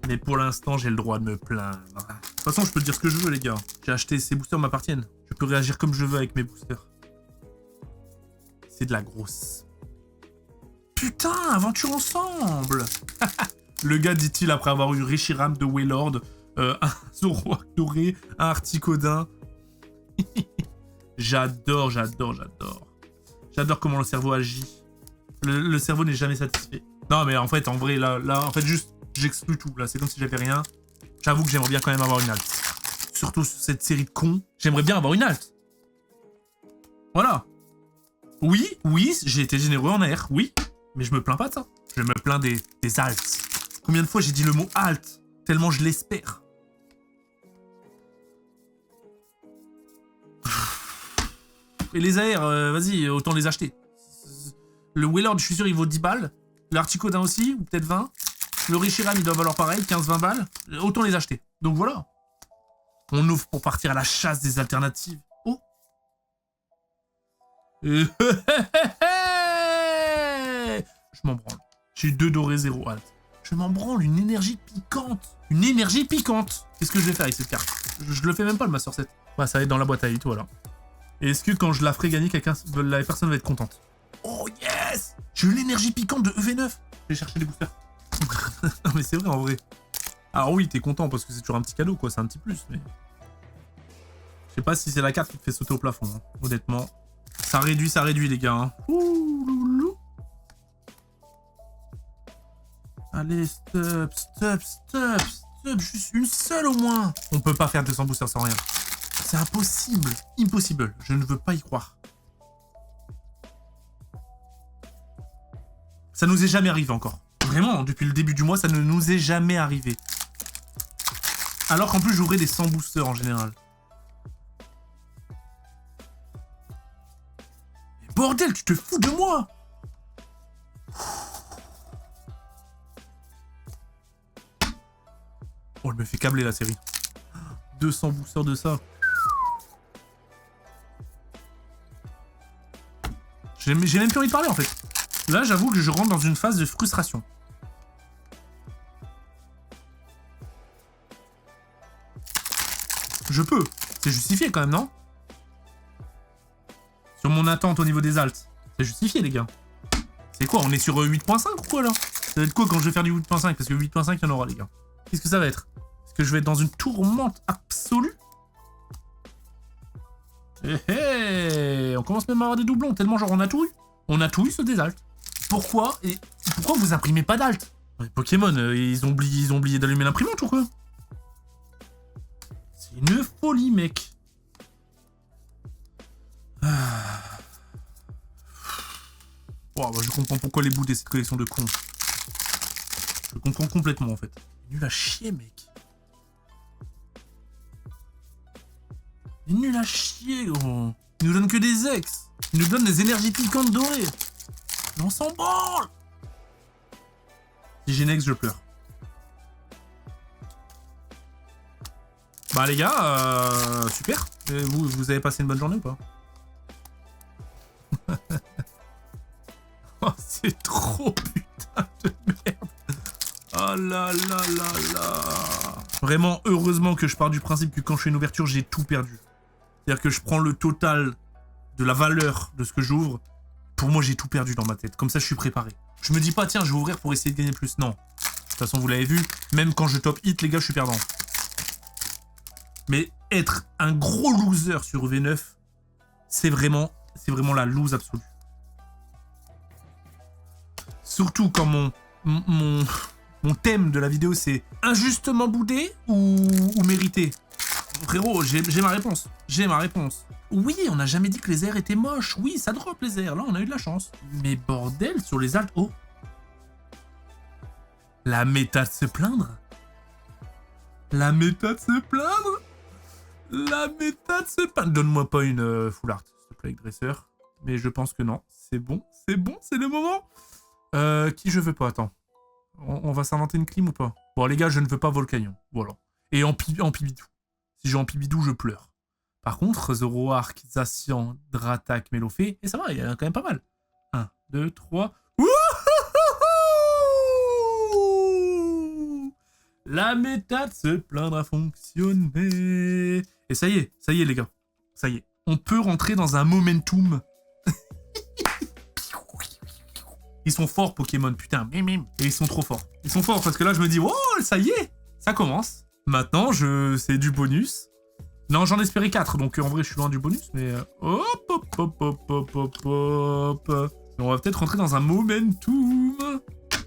Mais pour l'instant, j'ai le droit de me plaindre. De toute façon, je peux dire ce que je veux, les gars. J'ai acheté, ces boosters m'appartiennent. Je peux réagir comme je veux avec mes boosters. C'est de la grosse. Putain, aventure ensemble. Le gars dit-il après avoir eu Reshiram de Waylord, un Zoroark doré, un Articodin. J'adore. J'adore comment le cerveau agit. Le cerveau n'est jamais satisfait. Non mais en vrai, là en fait juste, j'exclus tout. Là, c'est comme si j'avais rien. J'avoue que j'aimerais bien quand même avoir une halte. Surtout sur cette série de cons, j'aimerais bien avoir une halte. Voilà. Oui, j'ai été généreux en air, oui. Mais je me plains pas de ça. Je me plains des haltes. Combien de fois j'ai dit le mot halte, tellement je l'espère. Et les AR, vas-y, autant les acheter. Le Waylord, je suis sûr, il vaut 10 balles. L'Articodin aussi, ou peut-être 20. Le Reshiram, il doit valoir pareil, 15-20 balles. Autant les acheter. Donc voilà. On ouvre pour partir à la chasse des alternatives. Oh. Je m'en branle. J'ai eu 2 dorés, 0 halt. Je m'en branle, une énergie piquante. Une énergie piquante. Qu'est-ce que je vais faire avec cette carte? Je le fais même pas, le Master 7. Bah, ça va être dans la boîte à hit, voilà. Et est-ce que quand je la ferai gagner, la personne va être contente? Oh yes! J'ai eu l'énergie piquante de EV9. Je vais chercher des boosters. Non mais c'est vrai en vrai. Alors oui, t'es content parce que c'est toujours un petit cadeau quoi, c'est un petit plus, mais... Je sais pas si c'est la carte qui te fait sauter au plafond, hein. Honnêtement. Ça réduit les gars. Hein. Ouh, loulou. Allez, stop. Juste une seule au moins. On peut pas faire 200 boosters sans rien. C'est impossible. Impossible. Je ne veux pas y croire. Ça nous est jamais arrivé encore. Vraiment, depuis le début du mois, ça ne nous est jamais arrivé. Alors qu'en plus, j'ouvrais des 100 boosters en général. Mais bordel, tu te fous de moi! Oh, elle me fait câbler la série. 200 boosters de ça. J'ai même plus envie de parler en fait. Là, j'avoue que je rentre dans une phase de frustration. Je peux. C'est justifié quand même, non? Sur mon attente au niveau des alts. C'est justifié, les gars. C'est quoi? On est sur 8.5 ou quoi, là? Ça va être quoi quand je vais faire du 8.5? Parce que 8.5, il y en aura, les gars. Qu'est-ce que ça va être? Est-ce que je vais être dans une tourmente absolue? On commence même à avoir des doublons, tellement genre on a tout eu. On a tout eu, ce des alts. Pourquoi vous imprimez pas d'alt? Pokémon, ils ont oublié d'allumer l'imprimante ou quoi? C'est une folie, mec. Wow, bah je comprends pourquoi les bouts de cette collection de cons. Je comprends complètement, en fait. Nul à chier, mec. Il est nul à chier, gros. Il nous donne que des ex. Il nous donne des énergies piquantes dorées. Mais on s'en branle. Si j'ai une ex, je pleure. Bah les gars, super. Vous avez passé une bonne journée ou pas? Oh, c'est trop putain de merde. Oh là là là là. Vraiment, heureusement que je pars du principe que quand je fais une ouverture, j'ai tout perdu. C'est-à-dire que je prends le total de la valeur de ce que j'ouvre. Pour moi, j'ai tout perdu dans ma tête. Comme ça, je suis préparé. Je me dis pas, tiens, je vais ouvrir pour essayer de gagner plus. Non. De toute façon, vous l'avez vu. Même quand je top hit, les gars, je suis perdant. Mais être un gros loser sur V9, c'est vraiment la lose absolue. Surtout quand mon thème de la vidéo, c'est injustement boudé ou mérité. Frérot, j'ai ma réponse. J'ai ma réponse. Oui, on n'a jamais dit que les airs étaient moches. Oui, ça drop les airs. Là, on a eu de la chance. Mais bordel, sur les alts... Oh. La méta de se plaindre. La méta de se plaindre. La méta de se plaindre. Donne-moi pas une full art, s'il te plaît, avec dresseur. Mais je pense que non. C'est bon, c'est le moment. Qui je veux pas, attends. On va s'inventer une clim ou pas? Bon, les gars, je ne veux pas Volcanion. Voilà. Et en pibidou. Si j'ai en pibidou, je pleure. Par contre, Zoroark, Zacian, Dratak, Melofé, et ça va, il y en a quand même pas mal. 1, 2, 3... La méta de se plaindre a fonctionné. Et ça y est, les gars. Ça y est. On peut rentrer dans un momentum. Ils sont forts, Pokémon, putain. Et ils sont trop forts. Ils sont forts parce que là, je me dis, oh, ça y est, ça commence. Maintenant, c'est du bonus. Non, j'en espérais 4, donc en vrai, je suis loin du bonus, mais... hop. On va peut-être rentrer dans un momentum.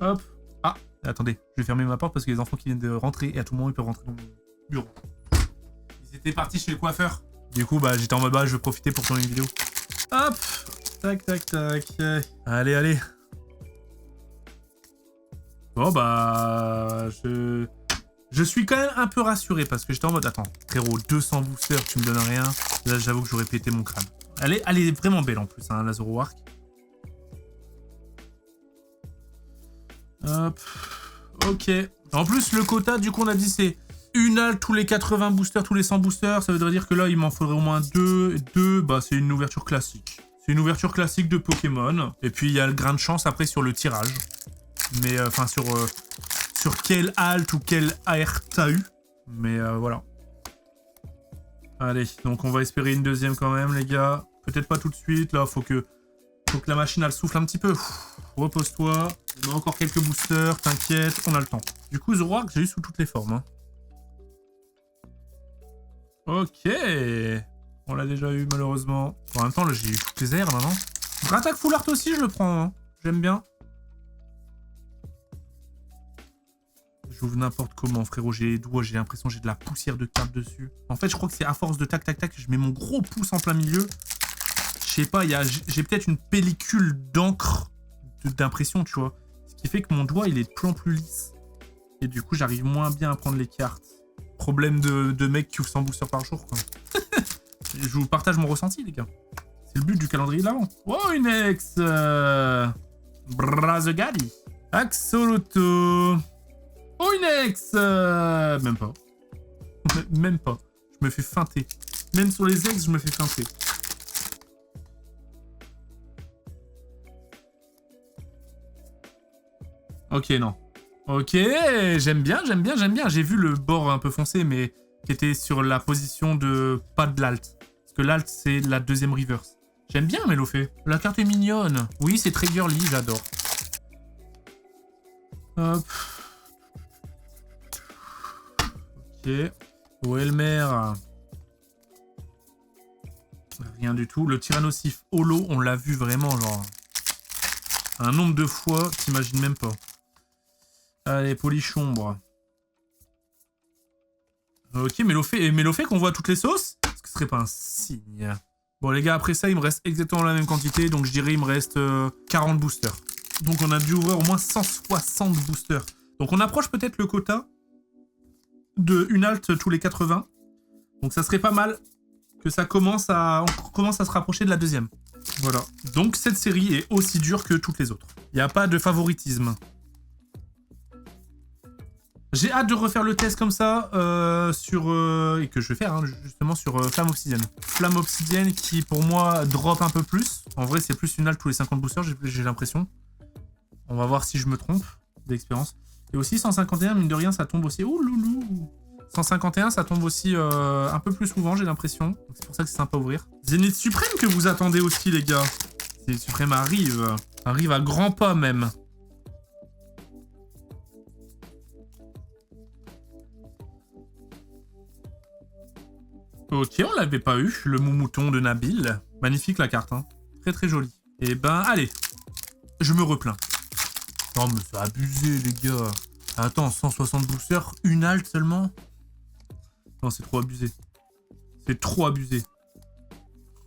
Hop. Ah, attendez, je vais fermer ma porte parce que les enfants qui viennent de rentrer, et à tout moment, ils peuvent rentrer dans mon bureau. Ils étaient partis chez le coiffeur. Du coup, bah, j'étais en mode, bah, je vais profiter pour tourner une vidéo. Hop. Tac. Allez. Bon, bah... Je suis quand même un peu rassuré parce que j'étais en mode, attends, frérot, 200 boosters, tu me donnes rien. Là, j'avoue que j'aurais pété mon crâne. Elle est vraiment belle en plus, hein, la Zoroark. Hop. Ok. En plus, le quota, du coup, on a dit c'est une halte tous les 80 boosters, tous les 100 boosters. Ça voudrait dire que là, il m'en faudrait au moins 2. 2, bah, c'est une ouverture classique. C'est une ouverture classique de Pokémon. Et puis, il y a le grain de chance après sur le tirage. Mais, enfin, sur quelle halte ou quelle AR t'as eu. Mais, voilà. Allez, donc on va espérer une deuxième quand même, les gars. Peut-être pas tout de suite. Là, faut que la machine, elle souffle un petit peu. Repose-toi. On a encore quelques boosters, t'inquiète, on a le temps. Du coup, Zoroark, j'ai eu sous toutes les formes. Hein. Ok. On l'a déjà eu, malheureusement. En même temps, là, j'ai eu toutes les airs, maintenant. Attaque Full Art aussi, je le prends. Hein. J'aime bien. J'ouvre n'importe comment, frérot. J'ai les doigts, j'ai l'impression que j'ai de la poussière de cartes dessus. En fait, je crois que c'est à force de tac, je mets mon gros pouce en plein milieu. Je sais pas, j'ai peut-être une pellicule d'encre d'impression, tu vois. Ce qui fait que mon doigt, il est de plus en plus lisse. Et du coup, j'arrive moins bien à prendre les cartes. Problème de mec qui ouvre 100 boosters par jour, quoi. Je vous partage mon ressenti, les gars. C'est le but du calendrier de l'avant. Oh, une ex Brazegadi. Axoloto. Oh, une ex Même pas. Même pas. Je me fais feinter. Même sur les ex, je me fais feinter. Ok, non. Ok, j'aime bien. J'ai vu le bord un peu foncé, mais qui était sur la position de pas de l'alt. Parce que l'alt, c'est la deuxième reverse. J'aime bien Melofé. La carte est mignonne. Oui, c'est très girly, j'adore. Hop. Ok. Welmer. Rien du tout. Le Tyrannosif holo, on l'a vu vraiment, genre... un nombre de fois, t'imagines même pas. Allez, Polichombre. Ok, Melofé qu'on voit toutes les sauces. Est-ce que ce serait pas un signe? Bon, les gars, après ça, il me reste exactement la même quantité. Donc, je dirais il me reste 40 boosters. Donc, on a dû ouvrir au moins 160 boosters. Donc, on approche peut-être le quota de une halte tous les 80. Donc, ça serait pas mal que ça commence à... on commence à se rapprocher de la deuxième. Voilà. Donc, cette série est aussi dure que toutes les autres. Il n'y a pas de favoritisme. J'ai hâte de refaire le test comme ça et que je vais faire hein, justement sur Flamme Obsidienne. Flamme Obsidienne qui pour moi drop un peu plus. En vrai c'est plus une halte tous les 50 boosters j'ai l'impression. On va voir si je me trompe d'expérience. Et aussi 151 mine de rien ça tombe aussi. Ouh loulou. 151 ça tombe aussi un peu plus souvent j'ai l'impression. C'est pour ça que c'est sympa à ouvrir. Zénith Suprême que vous attendez aussi les gars. Zénith Suprême arrive à grands pas même. Ok, on l'avait pas eu, le moumouton de Nabil. Magnifique la carte, hein. Très très jolie. Et ben, allez. Je me replains. Non mais c'est abusé les gars. Attends, 160 boosters, une halte seulement? Non, c'est trop abusé. C'est trop abusé.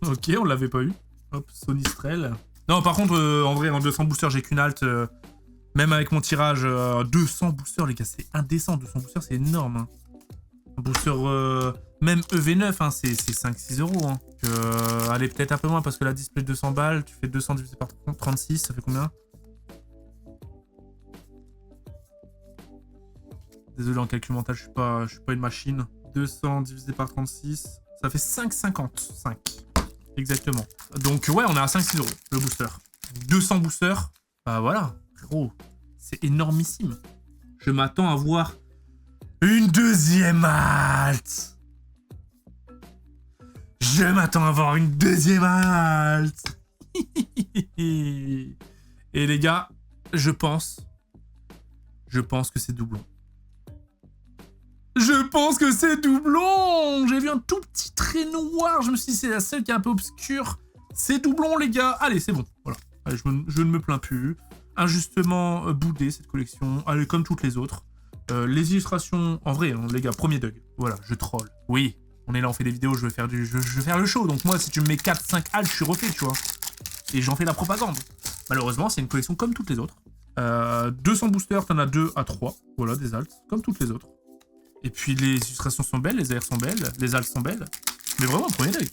Ok, on l'avait pas eu. Hop, Sonistrel. Non, par contre, en vrai, en 200 boosters, j'ai qu'une halte. Même avec mon tirage, 200 boosters, les gars, c'est indécent. 200 boosters, c'est énorme. Hein. Un booster, même EV9, hein, c'est 5-6 euros. Hein. Allez, peut-être un peu moins parce que la display 200 balles, tu fais 200 divisé par 36, ça fait combien? Désolé, en calcul mental, je suis pas une machine. 200 divisé par 36, ça fait 5,50. 5. Exactement. Donc, ouais, on est à 5-6 euros, le booster. 200 boosters, bah voilà, gros, c'est énormissime. Je m'attends à voir une deuxième halte. Je m'attends à voir une deuxième halte. Et les gars, Je pense que c'est doublon. Je pense que c'est doublon. J'ai vu un tout petit trait noir. Je me suis dit, c'est la seule qui est un peu obscure. C'est doublon, les gars. Allez, c'est bon. Voilà. Allez, je ne me plains plus. Injustement boudé, cette collection. Allez, comme toutes les autres. Les illustrations, en vrai, hein, les gars, premier Doug. Voilà, je troll. Oui, on est là, on fait des vidéos, je veux faire le show. Donc moi, si tu me mets 4-5 haltes, je suis refait, tu vois. Et j'en fais la propagande. Malheureusement, c'est une collection comme toutes les autres. 200 boosters, t'en as 2 à 3. Voilà, des alts, comme toutes les autres. Et puis les illustrations sont belles, les AR sont belles, les alts sont belles. Mais vraiment, premier Doug.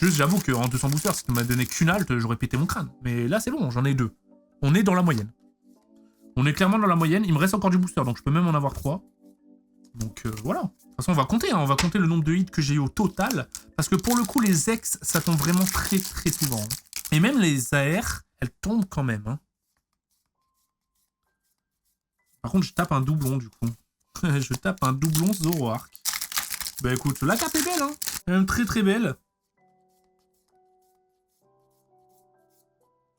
Juste, j'avoue qu'en 200 boosters, si tu m'as donné qu'une halte, j'aurais pété mon crâne. Mais là, c'est bon, j'en ai 2. On est dans la moyenne. On est clairement dans la moyenne. Il me reste encore du booster, donc je peux même en avoir 3. Donc voilà. De toute façon, on va compter. Hein. On va compter le nombre de hits que j'ai eu au total. Parce que pour le coup, les ex, ça tombe vraiment très très souvent. Hein. Et même les AR, elles tombent quand même. Hein. Par contre, je tape un doublon du coup. Je tape un doublon Zoroark. Bah écoute, la carte est belle. Hein. Elle est même très très belle.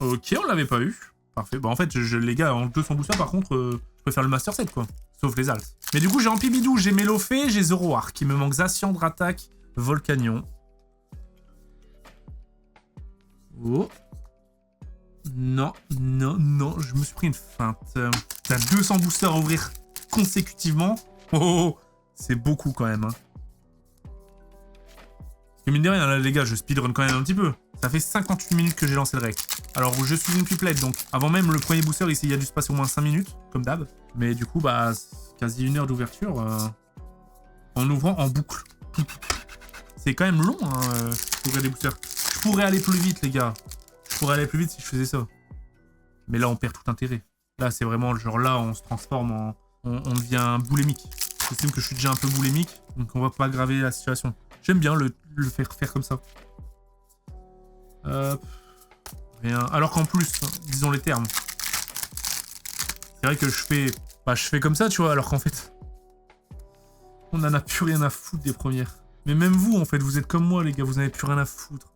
Ok, on l'avait pas eu. Parfait. Bah en fait, les gars, en 200 boosters, par contre, je peux faire le Master 7, quoi. Sauf les alts. Mais du coup, j'ai Ampibidou, j'ai Melofé, j'ai Zoroark. Il me manque Zaciandre, Attaque, Volcanion. Oh. Non, non, non, je me suis pris une feinte. T'as 200 boosters à ouvrir consécutivement. Oh, c'est beaucoup quand même. Hein. Et mine de rien, là, les gars, je speedrun quand même un petit peu. Ça fait 58 minutes que j'ai lancé le rec. Alors, je suis une pipelette, donc avant même le premier booster, ici, il y a dû se passer au moins 5 minutes, comme d'hab. Mais du coup, bah, quasi 1 heure d'ouverture en ouvrant en boucle. C'est quand même long, hein, d'ouvrir des boosters. Je pourrais aller plus vite, les gars. Je pourrais aller plus vite si je faisais ça. Mais là, on perd tout intérêt. Là, c'est vraiment, genre là, on se transforme en... On devient boulémique. J'estime que je suis déjà un peu boulémique, donc on va pas aggraver la situation. J'aime bien le faire comme ça. Rien. Alors qu'en plus, disons les termes. C'est vrai que je fais comme ça, tu vois, alors qu'en fait, on en a plus rien à foutre des premières. Mais même vous, en fait, vous êtes comme moi, les gars, vous n'avez plus rien à foutre.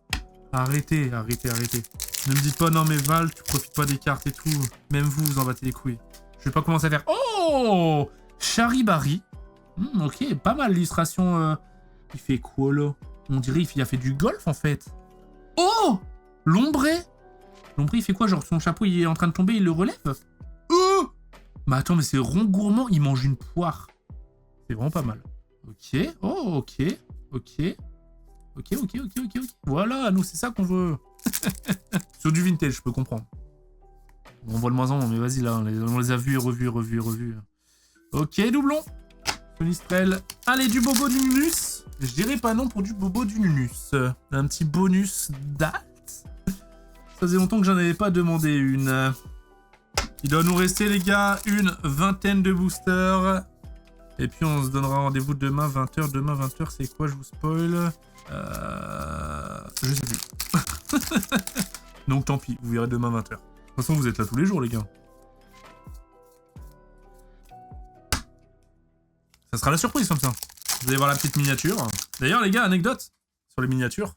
Arrêtez, arrêtez, arrêtez. Ne me dites pas, non mais Val, tu profites pas des cartes et tout. Même vous, vous en battez les couilles. Je vais pas commencer à faire... Oh, Charibari. Ok, pas mal l'illustration. Il fait quoi, là? On dirait qu'il a fait du golf, en fait. Oh, Lombré. Lombré, il fait quoi? Genre, son chapeau, il est en train de tomber, il le relève? Oh, mais attends, mais c'est rond gourmand, il mange une poire. C'est vraiment pas mal. Ok, oh, ok, ok. Ok. Voilà, nous, c'est ça qu'on veut. Sur du vintage, je peux comprendre. Bon, on voit le moins en, mais vas-y, là, on les a vus et revus. Ok, doublon. Sonistrel. Allez, du bobo du Nunus. Je dirais pas non pour du bobo du Nunus. Un petit bonus date. Ça faisait longtemps que j'en avais pas demandé une. Il doit nous rester, les gars, une vingtaine de boosters. Et puis, on se donnera rendez-vous demain, 20h. Demain, 20h, c'est quoi? Je vous spoil. Je sais plus. Donc, tant pis. Vous verrez demain, 20h. De toute façon, vous êtes là tous les jours, les gars. Ça sera la surprise, comme ça. Vous allez voir la petite miniature. D'ailleurs, les gars, anecdote sur les miniatures.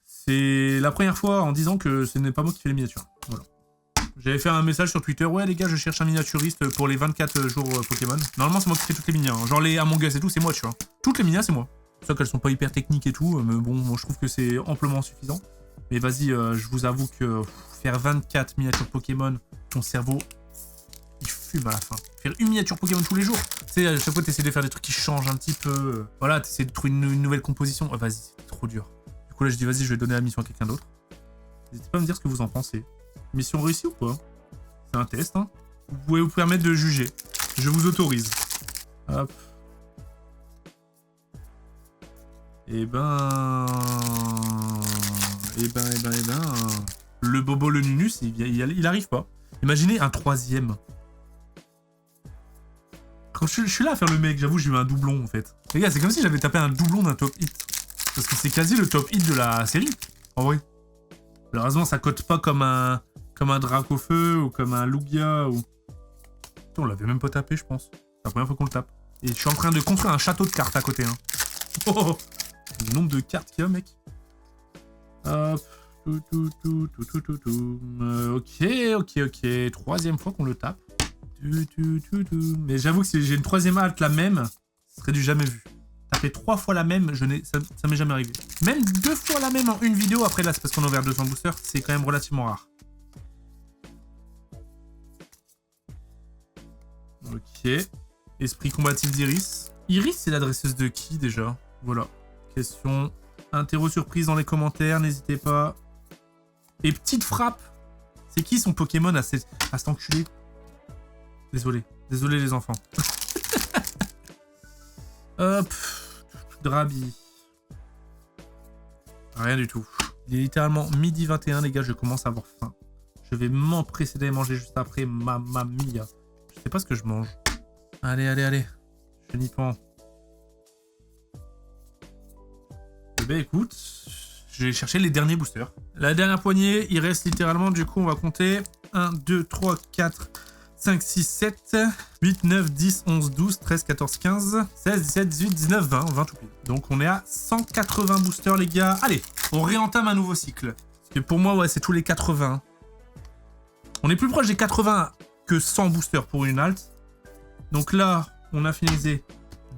C'est la première fois en disant que ce n'est pas moi qui fais les miniatures. Voilà. J'avais fait un message sur Twitter. Ouais, les gars, je cherche un miniaturiste pour les 24 jours Pokémon. Normalement, c'est moi qui fais toutes les minias. Hein. Genre les Among Us et tout, c'est moi, tu vois. Toutes les minias, c'est moi. C'est sûr qu'elles sont pas hyper techniques et tout. Mais bon, moi, je trouve que c'est amplement suffisant. Mais vas-y, je vous avoue que faire 24 miniatures Pokémon, ton cerveau, il fume à la fin. Faire une miniature Pokémon tous les jours. Tu sais, à chaque fois, t'essaies de faire des trucs qui changent un petit peu. Voilà, t'essaies de trouver une nouvelle composition. Oh, vas-y, c'est trop dur. Du coup, là, je dis, vas-y, je vais donner la mission à quelqu'un d'autre. N'hésitez pas à me dire ce que vous en pensez. Mission réussie ou pas? C'est un test, hein. Vous pouvez vous permettre de juger. Je vous autorise. Hop. Eh ben... Le bobo, le Nunus, il arrive pas. Imaginez un troisième. Quand je suis là à faire le mec, j'avoue, j'ai eu un doublon, en fait. Les gars, c'est comme si j'avais tapé un doublon d'un top hit. Parce que c'est quasi le top hit de la série, en vrai. Malheureusement, ça cote pas comme un Dracofeu ou comme un Lugia ou... On l'avait même pas tapé, je pense. C'est la première fois qu'on le tape. Et je suis en train de construire un château de cartes à côté, hein. Oh, le nombre de cartes qu'il y a, mec. Hop. Ok. Troisième fois qu'on le tape. Mais j'avoue que si j'ai une troisième halte la même, ce serait du jamais vu. Taper 3 fois la même, ça m'est jamais arrivé. Même 2 fois la même en une vidéo, après là c'est parce qu'on a ouvert 200 boosters, c'est quand même relativement rare. Ok. Esprit combatif d'Iris. Iris, c'est l'adresseuse de qui déjà? Voilà. Question. Interro surprise dans les commentaires, n'hésitez pas. Et petite frappe. C'est qui son Pokémon à cet enculé? Désolé les enfants. Hop. Drabi. Rien du tout. Il est littéralement midi 21 les gars, je commence à avoir faim. Je vais m'empresser d'aller manger juste après, mamma mia. Je sais pas ce que je mange. Allez. Je n'y pense. Eh ben écoute, je vais chercher les derniers boosters. La dernière poignée, il reste littéralement, du coup on va compter 1, 2, 3, 4, 5, 6, 7, 8, 9, 10, 11, 12, 13, 14, 15, 16, 17, 18, 19, 20 tout pile. Donc on est à 180 boosters les gars. Allez, on réentame un nouveau cycle. Parce que pour moi, ouais, c'est tous les 80. On est plus proche des 80 que 100 boosters pour une halte. Donc là, on a finalisé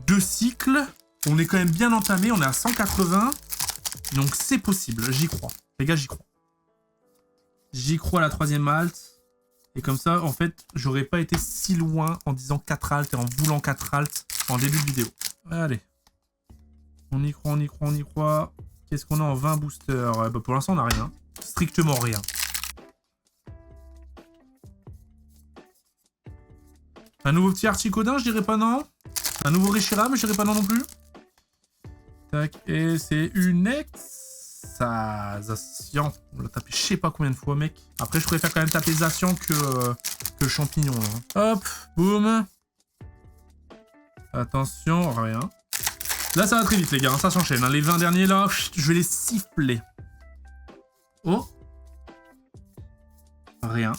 2 cycles. On est quand même bien entamé, on est à 180. Donc c'est possible, j'y crois. Les gars, j'y crois. J'y crois à la troisième halte. Et comme ça, en fait, j'aurais pas été si loin en disant 4 haltes et en voulant 4 haltes en début de vidéo. Allez. On y croit. Qu'est-ce qu'on a en 20 boosters? Bah, pour l'instant, on n'a rien. Strictement rien. Un nouveau petit Articodin, je dirais pas non. Un nouveau Reshiram, je dirais pas non non plus. Tac, et c'est une Zacian. On l'a tapé je sais pas combien de fois, mec. Après, je préfère quand même taper Zacian que Champignon. Hein. Hop, boum. Attention, rien. Là, ça va très vite, les gars. Hein, ça s'enchaîne. Hein. Les 20 derniers, là, je vais les siffler. Oh. Rien.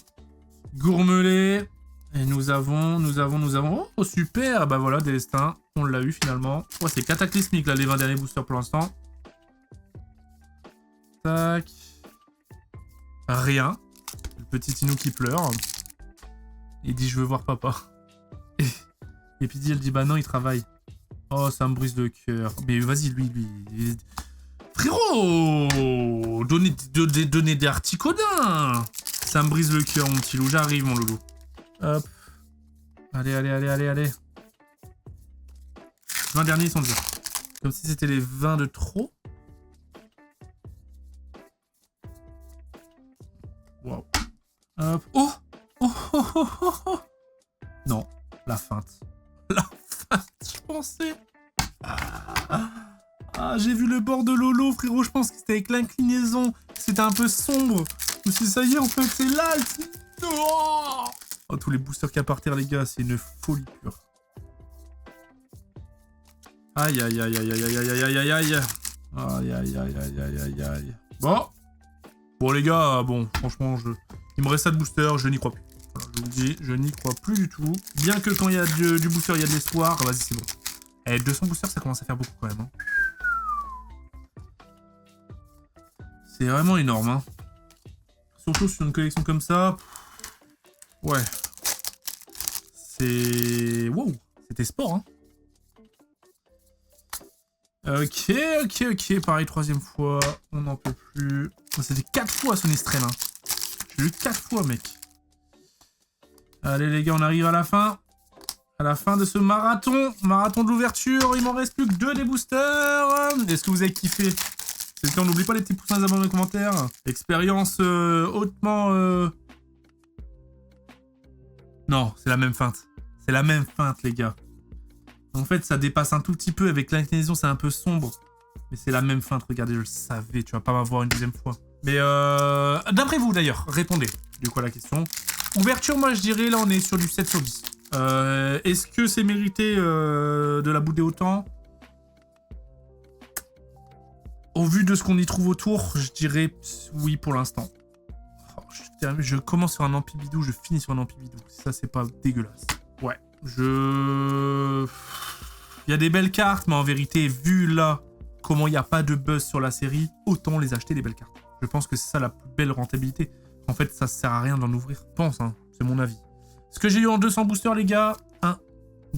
Gourmelé. Et nous avons... Oh, super. Bah voilà, Délestin. On l'a eu, finalement. Oh, c'est cataclysmique, là, les 20 derniers boosters pour l'instant. Tac. Rien. Le petit Inou qui pleure. Il dit, je veux voir papa. Et puis elle dit, bah non, il travaille. Oh, ça me brise le cœur. Mais vas-y, lui. Frérot, donnez des Articodins. Ça me brise le cœur, mon petit loup. J'arrive, mon loulou. Hop. Allez. 20 derniers, ils sont durs. Comme si c'était les 20 de trop. Wow. Hop. Oh. Non, la feinte. Je pensais. Ah, j'ai vu le bord de Lolo, frérot. Je pense que c'était avec l'inclinaison. C'était un peu sombre. Je me suis dit, ça y est, en fait, c'est là. Oh, tous les boosters qu'il y a par terre, les gars, c'est une folie pure. Aïe. Aïe. Bon, les gars, bon, franchement, il me reste 4 boosters, je n'y crois plus. Voilà, je vous le dis, je n'y crois plus du tout. Bien que quand il y a du booster, il y a de l'espoir. Vas-y, c'est bon. Eh, 200 boosters, ça commence à faire beaucoup quand même. Hein. C'est vraiment énorme. Hein. Surtout sur une collection comme ça. Ouais. C'est... Wow. C'était sport, hein. Ok. Pareil, troisième fois. On n'en peut plus. C'était 4 fois son extrême. Hein. J'ai eu 4 fois, mec. Allez, les gars, on arrive à la fin. À la fin de ce marathon. Marathon de l'ouverture. Il m'en reste plus que 2 des boosters. Est-ce que vous avez kiffé? C'est on n'oublie pas les petits poussins abonnés dans les commentaires. Expérience hautement... Non, c'est la même feinte. C'est la même feinte, les gars. En fait, ça dépasse un tout petit peu. Avec l'inclinaison, c'est un peu sombre. Mais c'est la même feinte. Regardez, je le savais. Tu vas pas m'avoir une deuxième fois. Mais d'après vous, d'ailleurs, répondez. Du coup, à la question. Ouverture, moi, je dirais, là, on est sur du 7 sur 10. Est-ce que c'est mérité de la bouder autant? Au vu de ce qu'on y trouve autour, je dirais oui pour l'instant. Oh, je commence sur un ampibidou, je finis sur un ampibidou. Ça, c'est pas dégueulasse. Ouais, il y a des belles cartes, mais en vérité, vu là comment il n'y a pas de buzz sur la série, autant les acheter les belles cartes. Je pense que c'est ça la plus belle rentabilité. En fait, ça sert à rien d'en ouvrir. Je pense, hein, c'est mon avis. Ce que j'ai eu en 200 boosters, les gars. 1,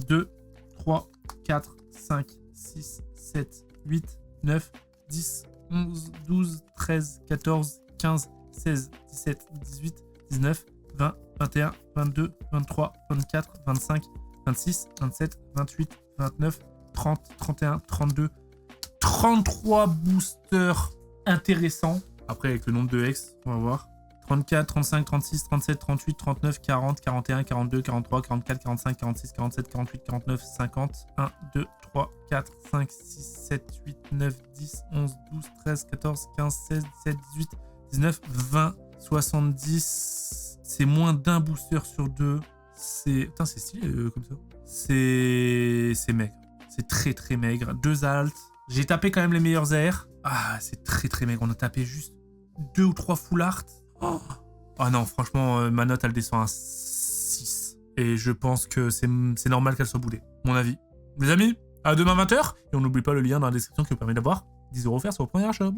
2, 3, 4, 5, 6, 7, 8, 9, 10, 11, 12, 13, 14, 15, 16, 17, 18, 19, 20, 21, 22, 23, 24, 25, 26, 27, 28, 29, 30, 31, 32, 33 boosters intéressants. Après, avec le nombre de X, on va voir. 34, 35, 36, 37, 38, 39, 40, 41, 42, 43, 44, 45, 46, 47, 48, 49, 50. 1, 2, 3, 4, 5, 6, 7, 8, 9, 10, 11, 12, 13, 14, 15, 16, 17, 18, 19, 20, 70. C'est moins d'un booster sur deux. Putain, c'est stylé comme ça. C'est maigre. C'est très très maigre. 2 alts. J'ai tapé quand même les meilleurs airs. Ah, c'est très très maigre. On a tapé juste 2 ou 3 full art. Oh ah non, franchement, ma note, elle descend à 6. Et je pense que c'est normal qu'elle soit boulée. Mon avis. Les amis, à demain 20h. Et on n'oublie pas le lien dans la description qui vous permet d'avoir 10 € offerts sur vos premiers achats.